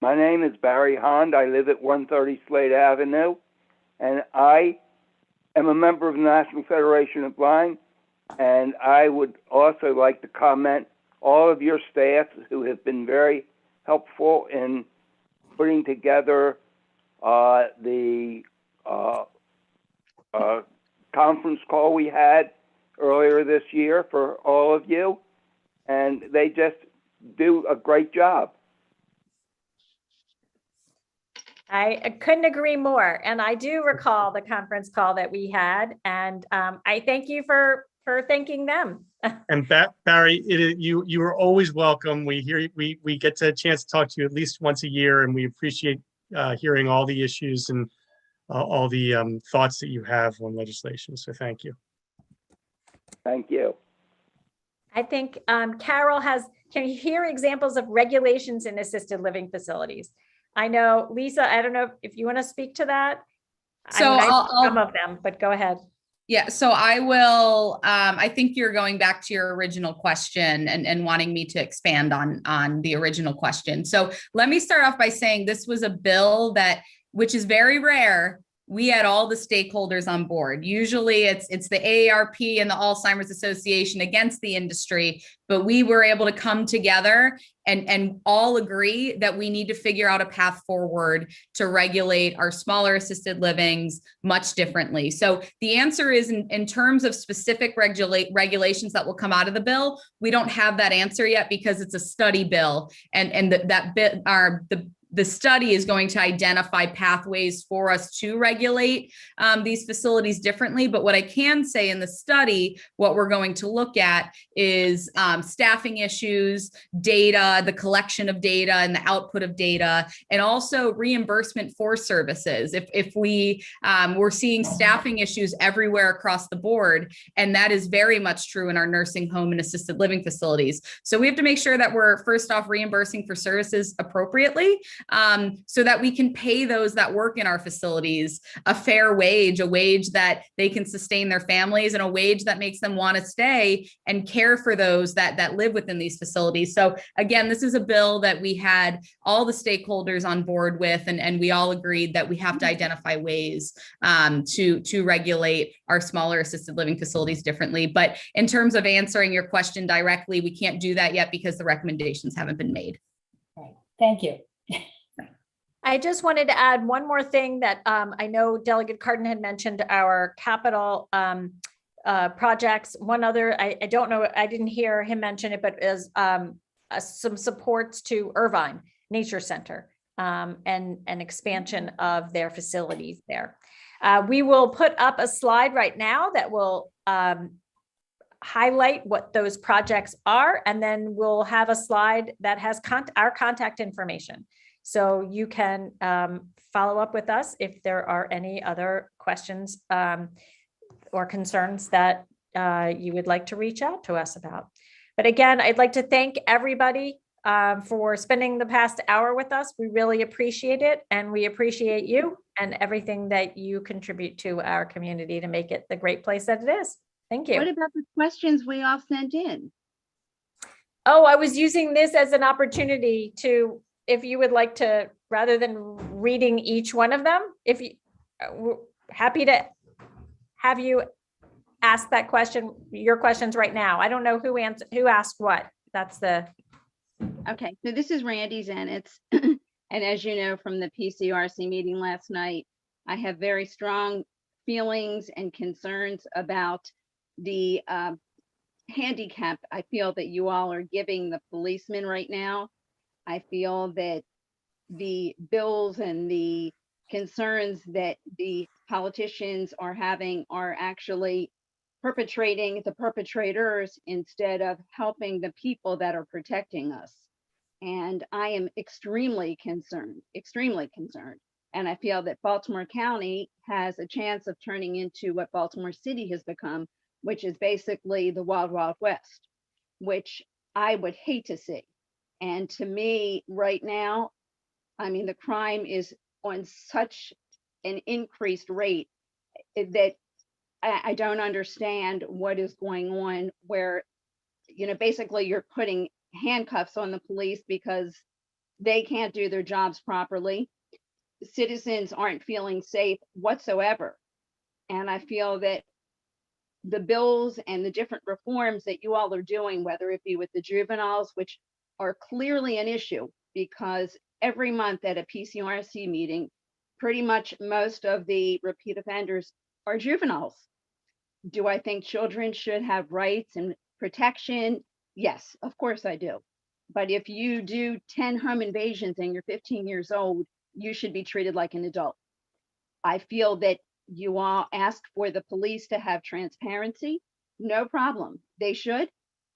My name is Barry Hond. I live at 130 Slade Avenue, and I am a member of the National Federation of Blind. And I would also like to comment all of your staff who have been very helpful in putting together the conference call we had earlier this year for all of you. And they just do a great job. I couldn't agree more. And I do recall the conference call that we had. And I thank you for thanking them. And Barry, you are always welcome. We get a chance to talk to you at least once a year, and we appreciate hearing all the issues and all the thoughts that you have on legislation. So thank you. Thank you. I think Carol can you hear examples of regulations in assisted living facilities? I know, Lisa, I don't know if you want to speak to that. So I know I'll some of them, but go ahead. Yeah, so I will, I think you're going back to your original question and wanting me to expand on the original question. So let me start off by saying this was a bill which is very rare. We had all the stakeholders on board. Usually it's the AARP and the Alzheimer's Association against the industry, but we were able to come together and all agree that we need to figure out a path forward to regulate our smaller assisted livings much differently. So the answer is in terms of specific regulations that will come out of the bill, we don't have that answer yet because it's a study bill, and the study is going to identify pathways for us to regulate these facilities differently. But what I can say in the study, what we're going to look at is staffing issues, data, the collection of data and the output of data, and also reimbursement for services. If we're seeing staffing issues everywhere across the board, and that is very much true in our nursing home and assisted living facilities. So we have to make sure that we're first off reimbursing for services appropriately, so that we can pay those that work in our facilities a fair wage, a wage that they can sustain their families, and a wage that makes them want to stay and care for those that live within these facilities. So again, this is a bill that we had all the stakeholders on board with, and we all agreed that we have to identify ways to regulate our smaller assisted living facilities differently. But in terms of answering your question directly, we can't do that yet because the recommendations haven't been made. Right. Thank you. I just wanted to add one more thing that I know Delegate Cardin had mentioned our capital projects. One other, I don't know, I didn't hear him mention it, but is some supports to Irvine Nature Center and an expansion of their facilities there. We will put up a slide right now that will highlight what those projects are, and then we'll have a slide that has our contact information. So you can follow up with us if there are any other questions or concerns that you would like to reach out to us about. But again, I'd like to thank everybody for spending the past hour with us. We really appreciate it, and we appreciate you and everything that you contribute to our community to make it the great place that it is. Thank you. What about the questions we all sent in? Oh, I was using this as an opportunity to, if you would like to, rather than reading each one of them, if you, we're happy to have you ask that question, your questions right now. I don't know who asked what. That's the. Okay, so this is Randy Zenitz. And as you know from the PCRC meeting last night, I have very strong feelings and concerns about the handicap I feel that you all are giving the policemen right now. I feel that the bills and the concerns that the politicians are having are actually perpetrating the perpetrators instead of helping the people that are protecting us. And I am extremely concerned, extremely concerned. And I feel that Baltimore County has a chance of turning into what Baltimore City has become, which is basically the Wild Wild West, which I would hate to see. And to me, right now, I mean, the crime is on such an increased rate that I don't understand what is going on where, you know, basically you're putting handcuffs on the police because they can't do their jobs properly. Citizens aren't feeling safe whatsoever. And I feel that the bills and the different reforms that you all are doing, whether it be with the juveniles, which are clearly an issue because every month at a PCRC meeting, pretty much most of the repeat offenders are juveniles. Do I think children should have rights and protection? Yes, of course I do. But if you do 10 home invasions and you're 15 years old, you should be treated like an adult. I feel that you all ask for the police to have transparency. No problem. They should.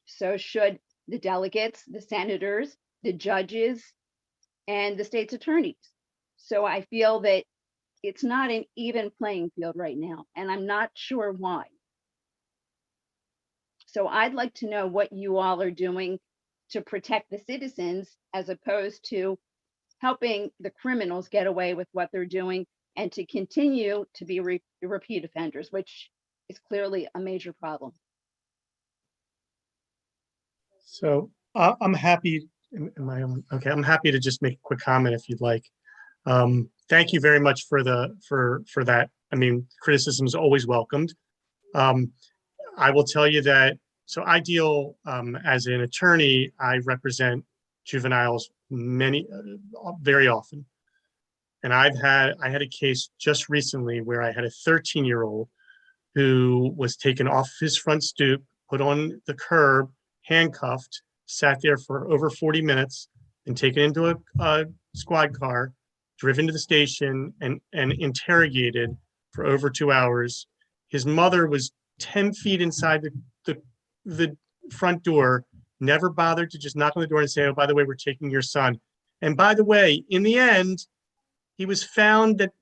So should the delegates, the senators, the judges, and the state's attorneys. So I feel that it's not an even playing field right now, and I'm not sure why. So I'd like to know what you all are doing to protect the citizens as opposed to helping the criminals get away with what they're doing and to continue to be repeat offenders, which is clearly a major problem. So I'm happy. Am I on? Okay, I'm happy to just make a quick comment if you'd like. Thank you very much for that. I mean, criticism is always welcomed. I will tell you that. So I deal as an attorney. I represent juveniles very often, and I had a case just recently where I had a 13-year-old who was taken off his front stoop, put on the curb, handcuffed, sat there for over 40 minutes, and taken into a squad car, driven to the station, and interrogated for over 2 hours. His mother was 10 feet inside the front door, never bothered to just knock on the door and say, oh, by the way, we're taking your son. And by the way, in the end, he was found that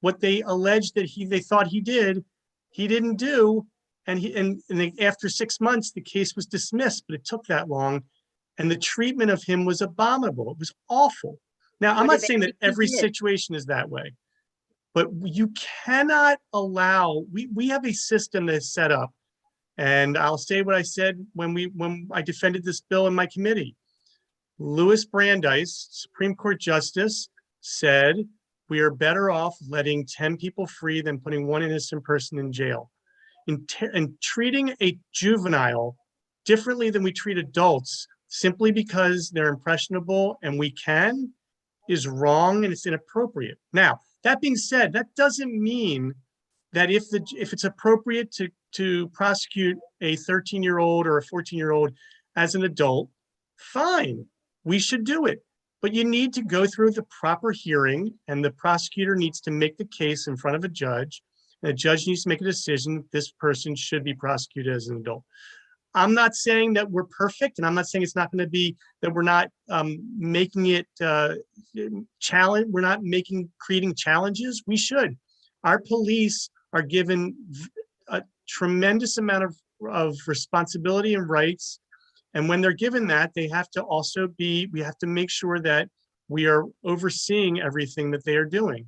what they alleged that they thought he did, he didn't do. And after 6 months, the case was dismissed, but it took that long. And the treatment of him was abominable. It was awful. Now, I'm not saying that every situation is that way, but you cannot allow, we have a system that's set up, and I'll say what I said when I defended this bill in my committee. Louis Brandeis, Supreme Court Justice, said, we are better off letting 10 people free than putting one innocent person in jail. And treating a juvenile differently than we treat adults simply because they're impressionable and we can is wrong and it's inappropriate. Now, that being said, that doesn't mean that if it's appropriate to prosecute a 13-year-old or a 14-year-old as an adult, fine, we should do it. But you need to go through the proper hearing, and the prosecutor needs to make the case in front of a judge, and the judge needs to make a decision that this person should be prosecuted as an adult. I'm not saying that we're perfect, and I'm not saying it's not going to be that we're not making it challenge. We're not creating challenges. We should. Our police are given a tremendous amount of responsibility and rights. And when they're given that, they have to also we have to make sure that we are overseeing everything that they are doing.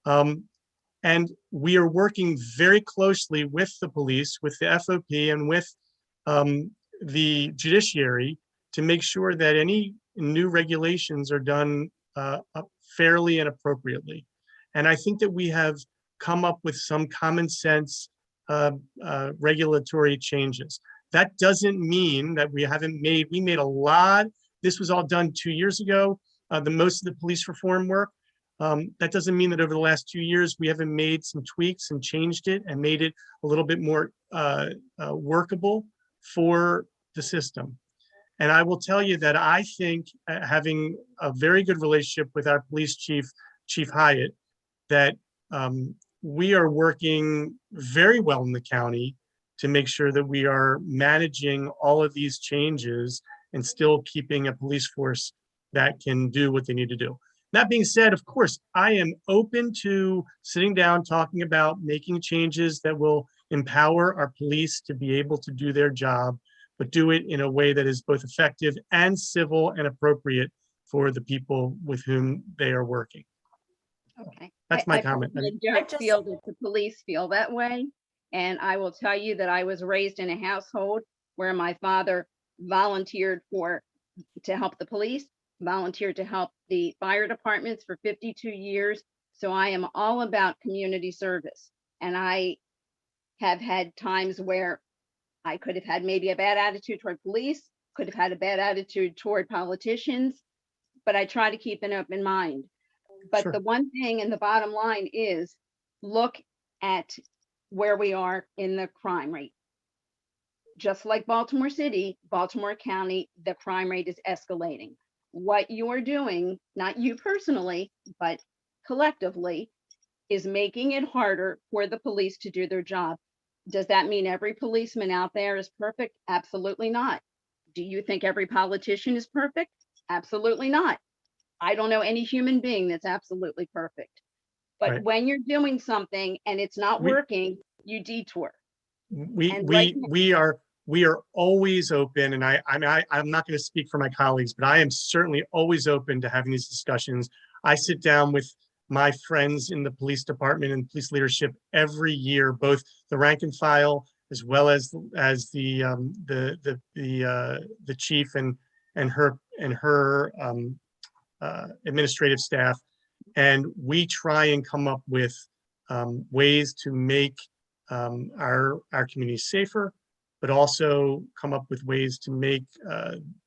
And we are working very closely with the police, with the FOP, and with the judiciary to make sure that any new regulations are done fairly and appropriately. And I think that we have come up with some common sense regulatory changes. That doesn't mean that we made a lot this was all done 2 years ago, the most of the police reform work. That doesn't mean that over the last 2 years, we haven't made some tweaks and changed it and made it a little bit more workable for the system. And I will tell you that I think having a very good relationship with our police chief, Chief Hyatt, that we are working very well in the county to make sure that we are managing all of these changes and still keeping a police force that can do what they need to do. That being said, of course, I am open to sitting down, talking about making changes that will empower our police to be able to do their job, but do it in a way that is both effective and civil and appropriate for the people with whom they are working. Okay. That's my comment. I don't feel that the police feel that way. And I will tell you that I was raised in a household where my father volunteered to help the police, volunteered to help the fire departments for 52 years. So I am all about community service. And I have had times where I could have had maybe a bad attitude toward police, could have had a bad attitude toward politicians, but I try to keep an open mind. But Sure. The one thing and the bottom line is look at where we are in the crime rate. Just like Baltimore City, Baltimore County, the crime rate is escalating. What you're doing, not you personally, but collectively, is making it harder for the police to do their job. Does that mean every policeman out there is perfect? Absolutely not. Do you think every politician is perfect? Absolutely not. I don't know any human being that's absolutely perfect. But Right. when you're doing something and it's not We- working, you detour. We And we are always open, and I'm not going to speak for my colleagues, but I am certainly always open to having these discussions. I sit down with my friends in the police department and police leadership every year, both the rank and file as well as the chief and her administrative staff, and we try and come up with ways to make our community safer, but also come up with ways to make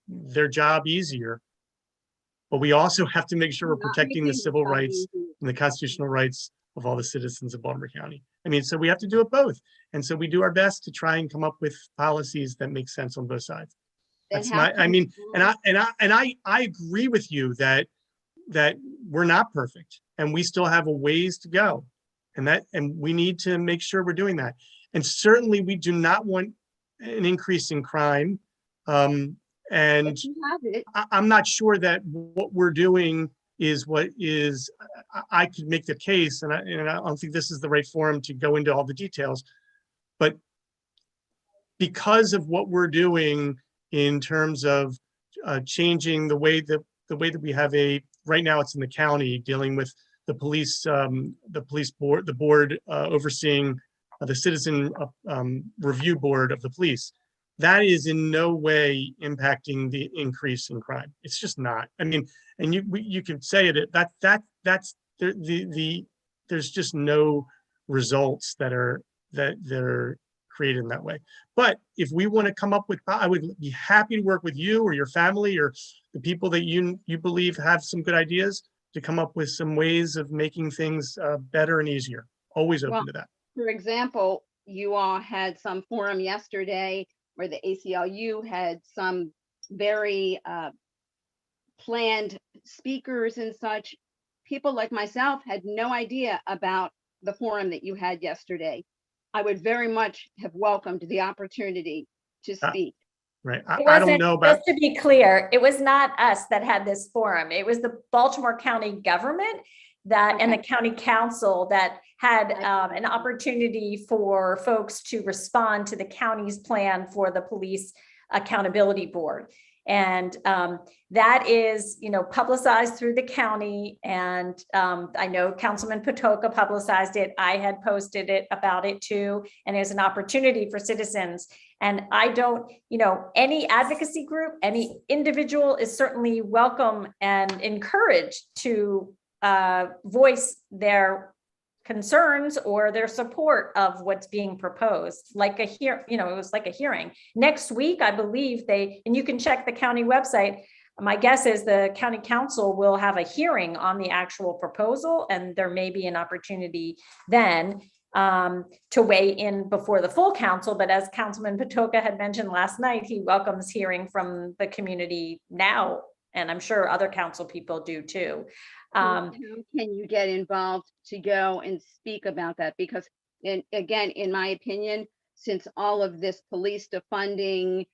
their job easier. But we also have to make sure we're Not protecting the making civil the job rights easier. and the constitutional rights of all the citizens of Baltimore County. I mean, so we have to do it both. And so we do our best to try and come up with policies that make sense on both sides. Then That's how my, I come- mean, I agree with you that we're not perfect and we still have a ways to go. And we need to make sure we're doing that. And certainly we do not want an increase in crime. And If you have it, I'm not sure that what we're doing is what is, I could make the case, and I don't think this is the right forum to go into all the details, but because of what we're doing in terms of changing the way that we have right now it's in the county dealing with the police board, the board overseeing the citizen review board of the police. That is in no way impacting the increase in crime. It's just not. I mean, and you can say it. That's there's just no results that are created in that way. But if we want to come up with, I would be happy to work with you or your family or the people that you believe have some good ideas to come up with some ways of making things better and easier. Always open to that. for example, you all had some forum yesterday where the ACLU had some very planned speakers and such. People like myself had no idea about the forum that you had yesterday. I would very much have welcomed the opportunity to speak. Right. It I don't wasn't, know about, just to be clear, it was not us that had this forum. It was the Baltimore County government and the county council that had an opportunity for folks to respond to the county's plan for the police accountability board. And that is, publicized through the county. And I know Councilman Patoka publicized it. I had posted about it too. And there's an opportunity for citizens. And I don't, any advocacy group, any individual is certainly welcome and encouraged to voice their concerns or their support of what's being proposed, like it was like a hearing. Next week, I believe and you can check the county website, My guess is the county council will have a hearing on the actual proposal, and there may be an opportunity then to weigh in before the full council. But as Councilman Patoka had mentioned last night, he welcomes hearing from the community now, and I'm sure other council people do too. How can you get involved to go and speak about that? Because, again, in my opinion, since all of this police defunding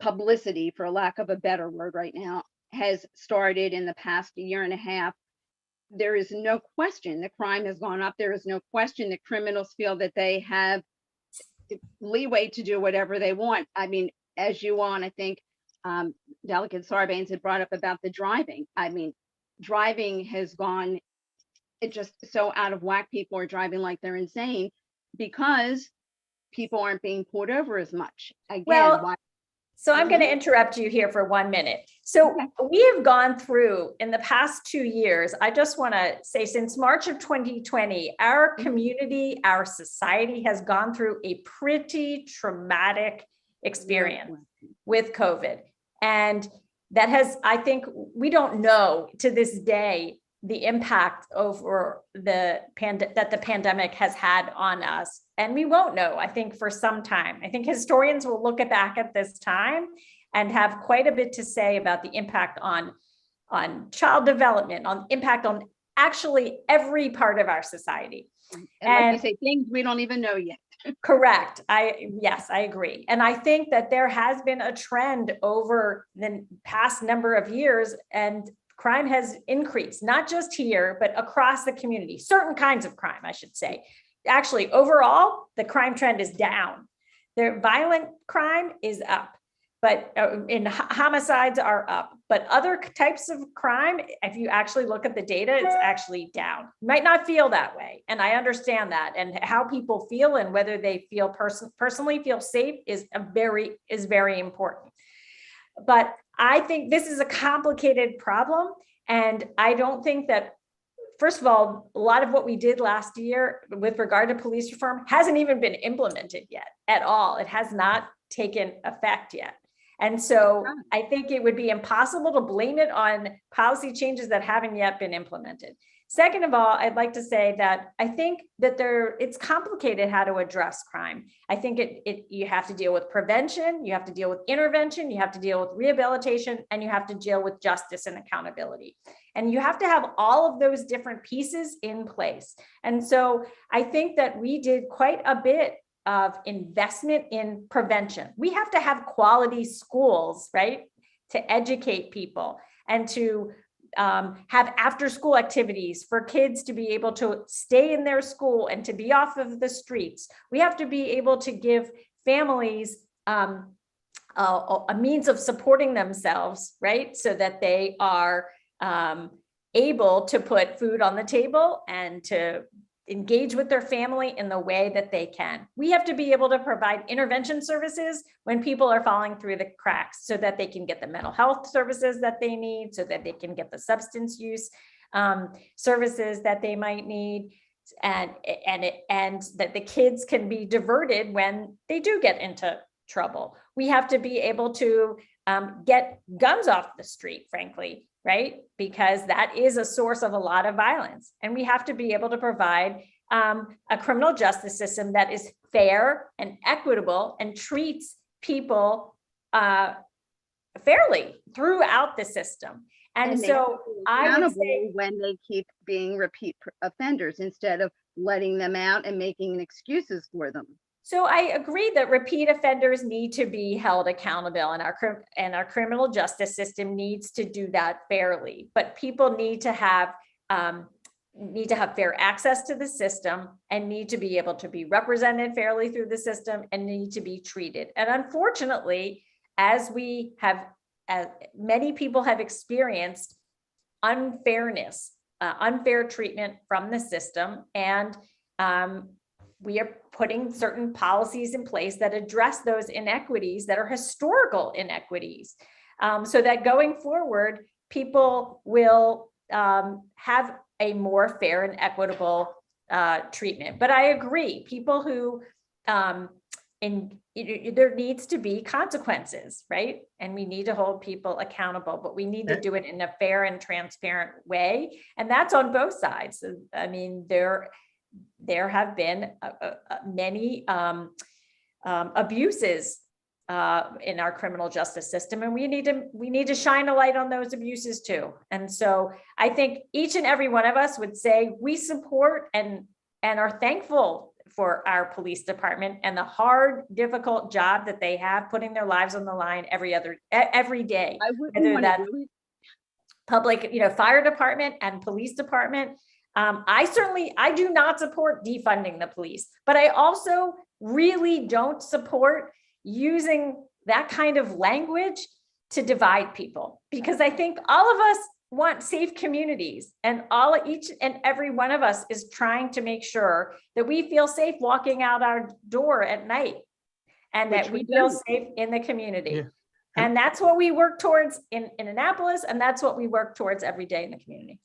publicity, for lack of a better word right now, has started in the past year and a half, there is no question that crime has gone up. There is no question that criminals feel that they have leeway to do whatever they want. I mean, as you on, I think Delegate Sarbanes had brought up about the driving. I mean, driving has gone, it just so out of whack. People are driving like they're insane because people aren't being pulled over as much. Again, Well, so I'm going to interrupt you here for 1 minute. So we have gone through in the past 2 years, I just want to say since March of 2020, our community, our society has gone through a pretty traumatic experience with COVID. And that has, I think, we don't know to this day the impact over that the pandemic has had on us. And we won't know, I think, for some time. I think historians will look back at this time and have quite a bit to say about the impact on child development, on impact on actually every part of our society. And like you say, things we don't even know yet. Correct. Yes, I agree. And I think that there has been a trend over the past number of years, and crime has increased, not just here, but across the community, certain kinds of crime, I should say. Actually, overall, the crime trend is down. The violent crime is up, but homicides are up. But other types of crime, if you actually look at the data, it's actually down. You might not feel that way. And I understand that. And how people feel and whether they feel personally feel safe is very important. But I think this is a complicated problem. And I don't think that, first of all, a lot of what we did last year with regard to police reform hasn't even been implemented yet at all. It has not taken effect yet. And so I think it would be impossible to blame it on policy changes that haven't yet been implemented. Second of all, I'd like to say that I think that it's complicated how to address crime. I think you have to deal with prevention, you have to deal with intervention, you have to deal with rehabilitation, and you have to deal with justice and accountability. And you have to have all of those different pieces in place. And so I think that we did quite a bit of investment in prevention. We have to have quality schools, right, to educate people and to have after school activities for kids to be able to stay in their school and to be off of the streets. We have to be able to give families a means of supporting themselves, right? So that they are able to put food on the table and to engage with their family in the way that they can. We have to be able to provide intervention services when people are falling through the cracks so that they can get the mental health services that they need, so that they can get the substance use services that they might need, and that the kids can be diverted when they do get into trouble. We have to be able to get guns off the street, frankly, right? Because that is a source of a lot of violence. And we have to be able to provide a criminal justice system that is fair and equitable and treats people fairly throughout the system. And so I would say when they keep being repeat offenders instead of letting them out and making excuses for them. So I agree that repeat offenders need to be held accountable, and our criminal justice system needs to do that fairly. But people need to have fair access to the system and need to be able to be represented fairly through the system and need to be treated. And unfortunately, as many people have experienced unfairness, unfair treatment from the system, and we are putting certain policies in place that address those inequities that are historical inequities, so that going forward, people will have a more fair and equitable treatment. But I agree, people who there needs to be consequences, right? And we need to hold people accountable, but we need to do it in a fair and transparent way. And that's on both sides. So, I mean, there have been many abuses in our criminal justice system, and we need to shine a light on those abuses too. And so I think each and every one of us would say we support and are thankful for our police department and the hard, difficult job that they have, putting their lives on the line every day. Whether that's public, fire department and police department. I do not support defunding the police, but I also really don't support using that kind of language to divide people, because I think all of us want safe communities, and each and every one of us is trying to make sure that we feel safe walking out our door at night, and that we feel safe in the community. Yeah. And that's what we work towards in Annapolis, and that's what we work towards every day in the community.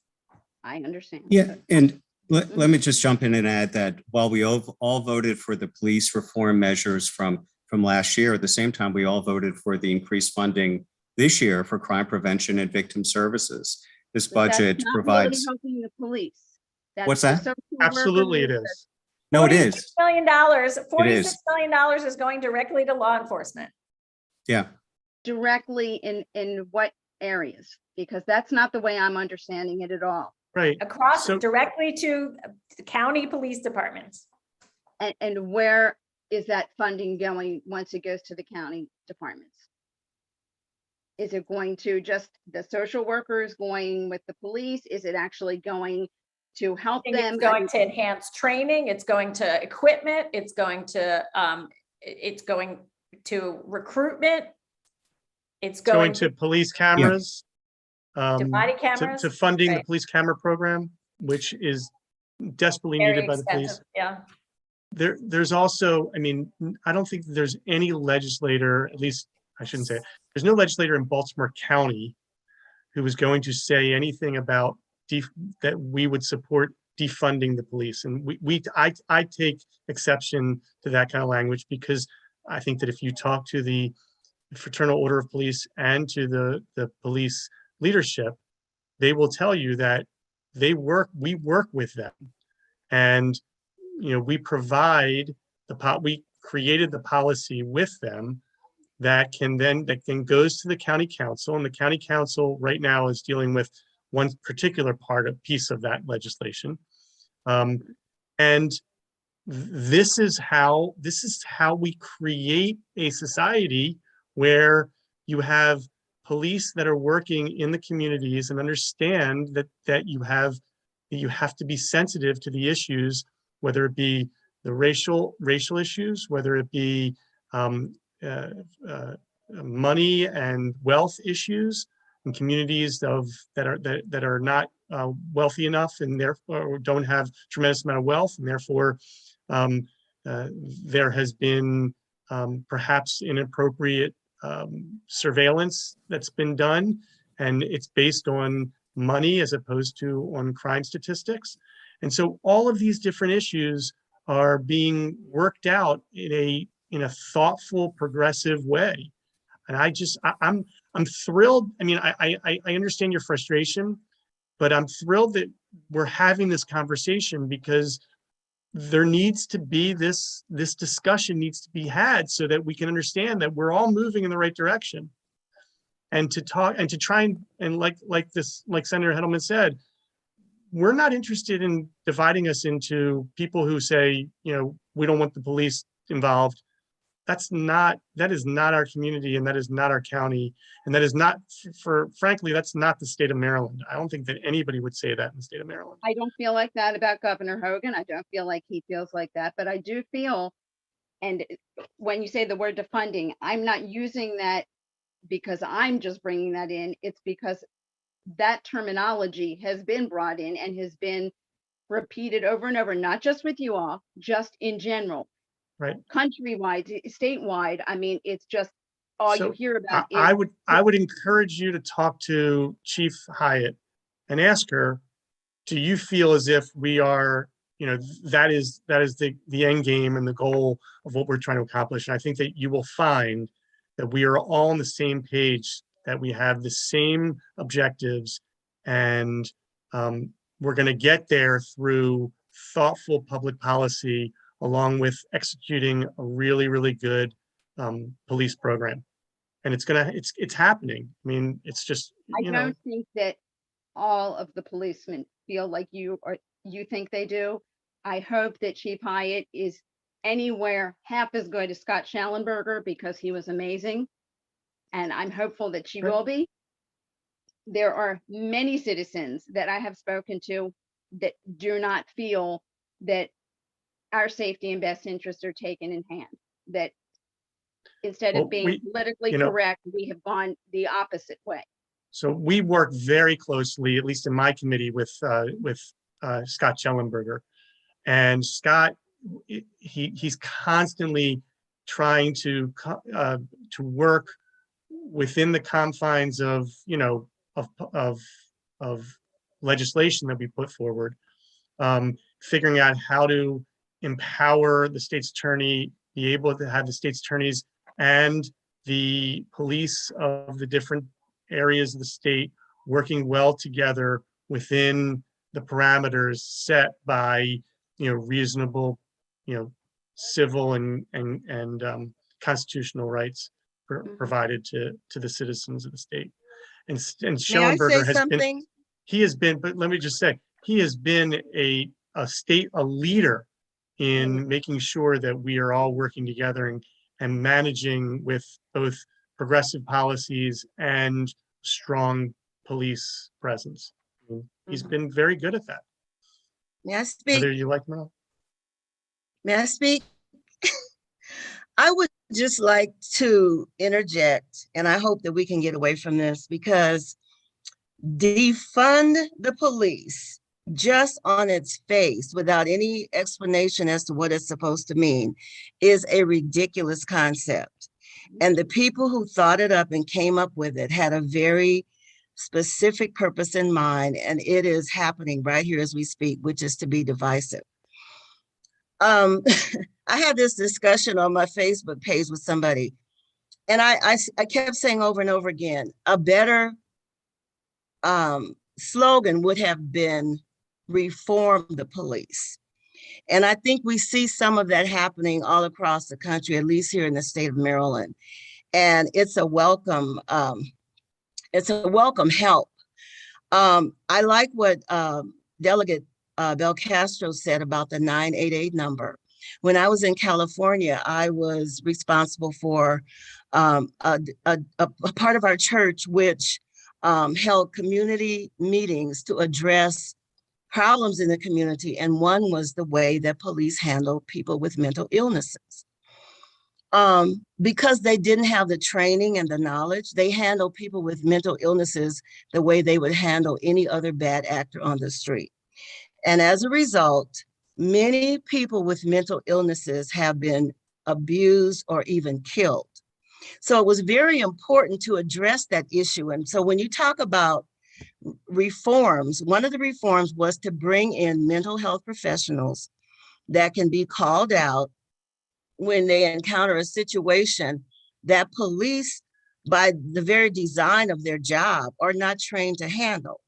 I understand. Yeah, and let me just jump in and add that while we all voted for the police reform measures from last year, at the same time, we all voted for the increased funding this year for crime prevention and victim services. This budget provides. Really helping the police. What's that? Absolutely, it is. No, it is. $46 million is going directly to law enforcement. Yeah. Directly in what areas? Because that's not the way I'm understanding it at all. Right. Across directly to the county police departments. And where is that funding going once it goes to the county departments? Is it going to just the social workers going with the police? Is it actually going to help them? It's going to enhance training. It's going to equipment. It's going to recruitment. It's going to police cameras. To body cameras. To funding the police camera program, which is desperately needed by the police. Yeah. There's also, I mean, I don't think there's any legislator, at least I shouldn't say it, there's no legislator in Baltimore County who is going to say anything about that we would support defunding the police. And I take exception to that kind of language, because I think that if you talk to the Fraternal Order of Police and to the police leadership, they will tell you that we work with them, and we provide we created the policy with them that goes to the county council, and the county council right now is dealing with one particular piece of that legislation, and this is how we create a society where you have police that are working in the communities and understand that you have to be sensitive to the issues, whether it be the racial issues, whether it be money and wealth issues in communities that are not wealthy enough, and therefore don't have tremendous amount of wealth, and therefore there has been perhaps inappropriate surveillance that's been done, and it's based on money as opposed to on crime statistics. And so all of these different issues are being worked out in a thoughtful, progressive way. And I'm thrilled. I mean, I understand your frustration, but I'm thrilled that we're having this conversation, because there needs to be this discussion needs to be had so that we can understand that we're all moving in the right direction, and to try and like Senator Hettleman said, we're not interested in dividing us into people who say, we don't want the police involved. That is not our community, and that is not our county, and that is not, frankly, that's not the state of Maryland. I don't think that anybody would say that in the state of Maryland. I don't feel like that about Governor Hogan. I don't feel like he feels like that, but I do feel, and when you say the word defunding, I'm not using that because I'm just bringing that in. It's because that terminology has been brought in and has been repeated over and over, not just with you all, just in general. Right. Countrywide, statewide. I mean, it's just all you hear about. I would encourage you to talk to Chief Hyatt and ask her, do you feel as if we are that is the end game and the goal of what we're trying to accomplish. And I think that you will find that we are all on the same page, that we have the same objectives, and we're going to get there through thoughtful public policy, along with executing a really, really good police program. And it's happening. I mean, it's just, I don't think that all of the policemen feel like you think they do. I hope that Chief Hyatt is anywhere half as good as Scott Schallenberger, because he was amazing. And I'm hopeful that she will be. There are many citizens that I have spoken to that do not feel that our safety and best interests are taken in hand, that instead of being politically correct, we have gone the opposite way. So we work very closely, at least in my committee, with Scott Schellenberger. And Scott, he's constantly trying to work within the confines of legislation that we put forward, figuring out how to empower the state's attorney, be able to have the state's attorneys and the police of the different areas of the state working well together within the parameters set by reasonable civil and constitutional rights provided to the citizens of the state. And Schellenberger but let me just say, he has been a leader in making sure that we are all working together and managing with both progressive policies and strong police presence. He's been very good at that. May I speak? Whether you like him or not. May I speak? I would just like to interject, and I hope that we can get away from this, because defund the police just on its face without any explanation as to what it's supposed to mean is a ridiculous concept. And the people who thought it up and came up with it had a very specific purpose in mind, and it is happening right here as we speak, which is to be divisive. I had this discussion on my Facebook page with somebody, and I kept saying over and over again, a better slogan would have been reform the police. And I think we see some of that happening all across the country, at least here in the state of Maryland. And it's a welcome help. I like what Delegate Belcastro said about the 988 number. When I was in California, I was responsible for a part of our church which held community meetings to address problems in the community. And one was the way that police handle people with mental illnesses. Because they didn't have the training and the knowledge, they handle people with mental illnesses the way they would handle any other bad actor on the street. And as a result, many people with mental illnesses have been abused or even killed. So it was very important to address that issue. And so when you talk about reforms, one of the reforms was to bring in mental health professionals that can be called out when they encounter a situation that police, by the very design of their job, are not trained to handle.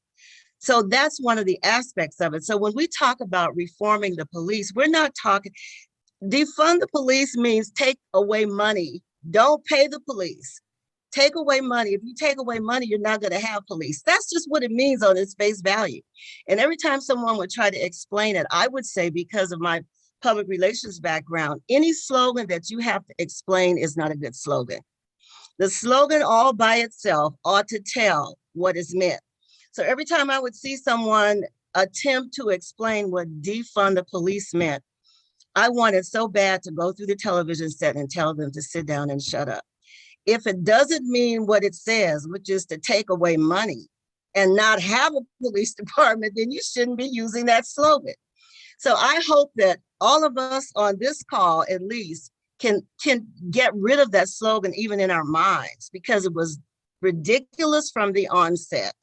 So that's one of the aspects of it. So when we talk about reforming the police, we're not talking, defund the police means take away money. Don't pay the police. Take away money. If you take away money, you're not going to have police. That's just what it means on its face value. And every time someone would try to explain it, I would say, because of my public relations background, any slogan that you have to explain is not a good slogan. The slogan all by itself ought to tell what is meant. So every time I would see someone attempt to explain what defund the police meant, I wanted so bad to go through the television set and tell them to sit down and shut up. If it doesn't mean what it says, which is to take away money and not have a police department, then you shouldn't be using that slogan. So I hope that all of us on this call at least can get rid of that slogan even in our minds, because it was ridiculous from the onset.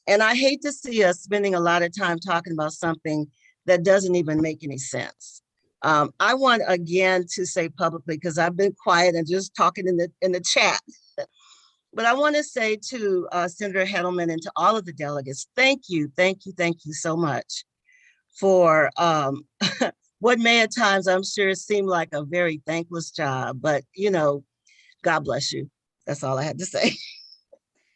And I hate to see us spending a lot of time talking about something that doesn't even make any sense. I want again to say publicly, because I've been quiet and just talking in the chat, but I want to say to Senator Hettleman and to all of the delegates, thank you so much for what may at times, I'm sure, seem like a very thankless job, but you know, God bless you. That's all I had to say.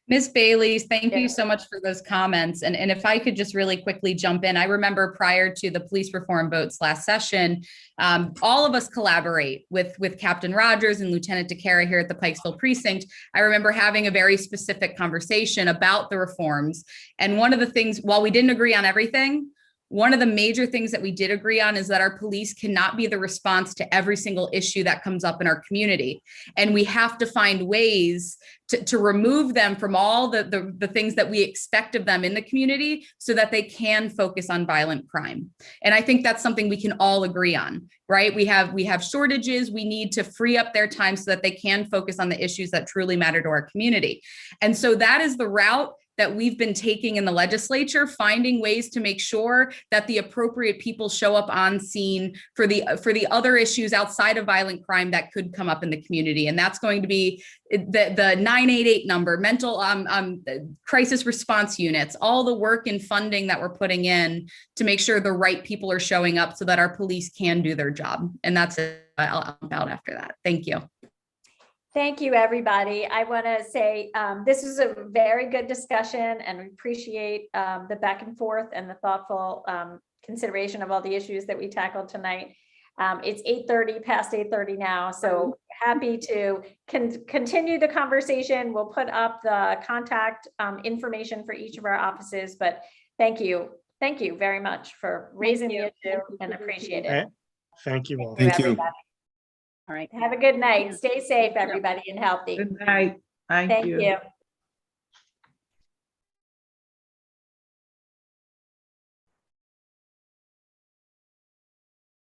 Ms. Bailey, thank you so much for those comments. And if I could just really quickly jump in, I remember prior to the police reform votes last session, all of us collaborate with Captain Rogers and Lieutenant DeCara here at the Pikesville precinct. I remember having a very specific conversation about the reforms. And one of the things, while we didn't agree on everything, one of the major things that we did agree on is that our police cannot be the response to every single issue that comes up in our community. And we have to find ways to remove them from all the things that we expect of them in the community so that they can focus on violent crime. And I think that's something we can all agree on, right? We have shortages. We need to free up their time so that they can focus on the issues that truly matter to our community. And so that is the route that we've been taking in the legislature, finding ways to make sure that the appropriate people show up on scene for the other issues outside of violent crime that could come up in the community. And that's going to be the 988 number, mental crisis response units, all the work and funding that we're putting in to make sure the right people are showing up so that our police can do their job. And that's it. I'll out after that. Thank you. Thank you, everybody. I want to say this is a very good discussion, and we appreciate the back and forth and the thoughtful consideration of all the issues that we tackled tonight. It's 8:30, past 8:30 now, so happy to continue the conversation. We'll put up the contact information for each of our offices, but thank you very much for raising the issue and appreciate it. Thank you all. Thank you. Everybody. All right. Have a good night. Stay safe, everybody, and healthy. Good night. Thank Thank you. you.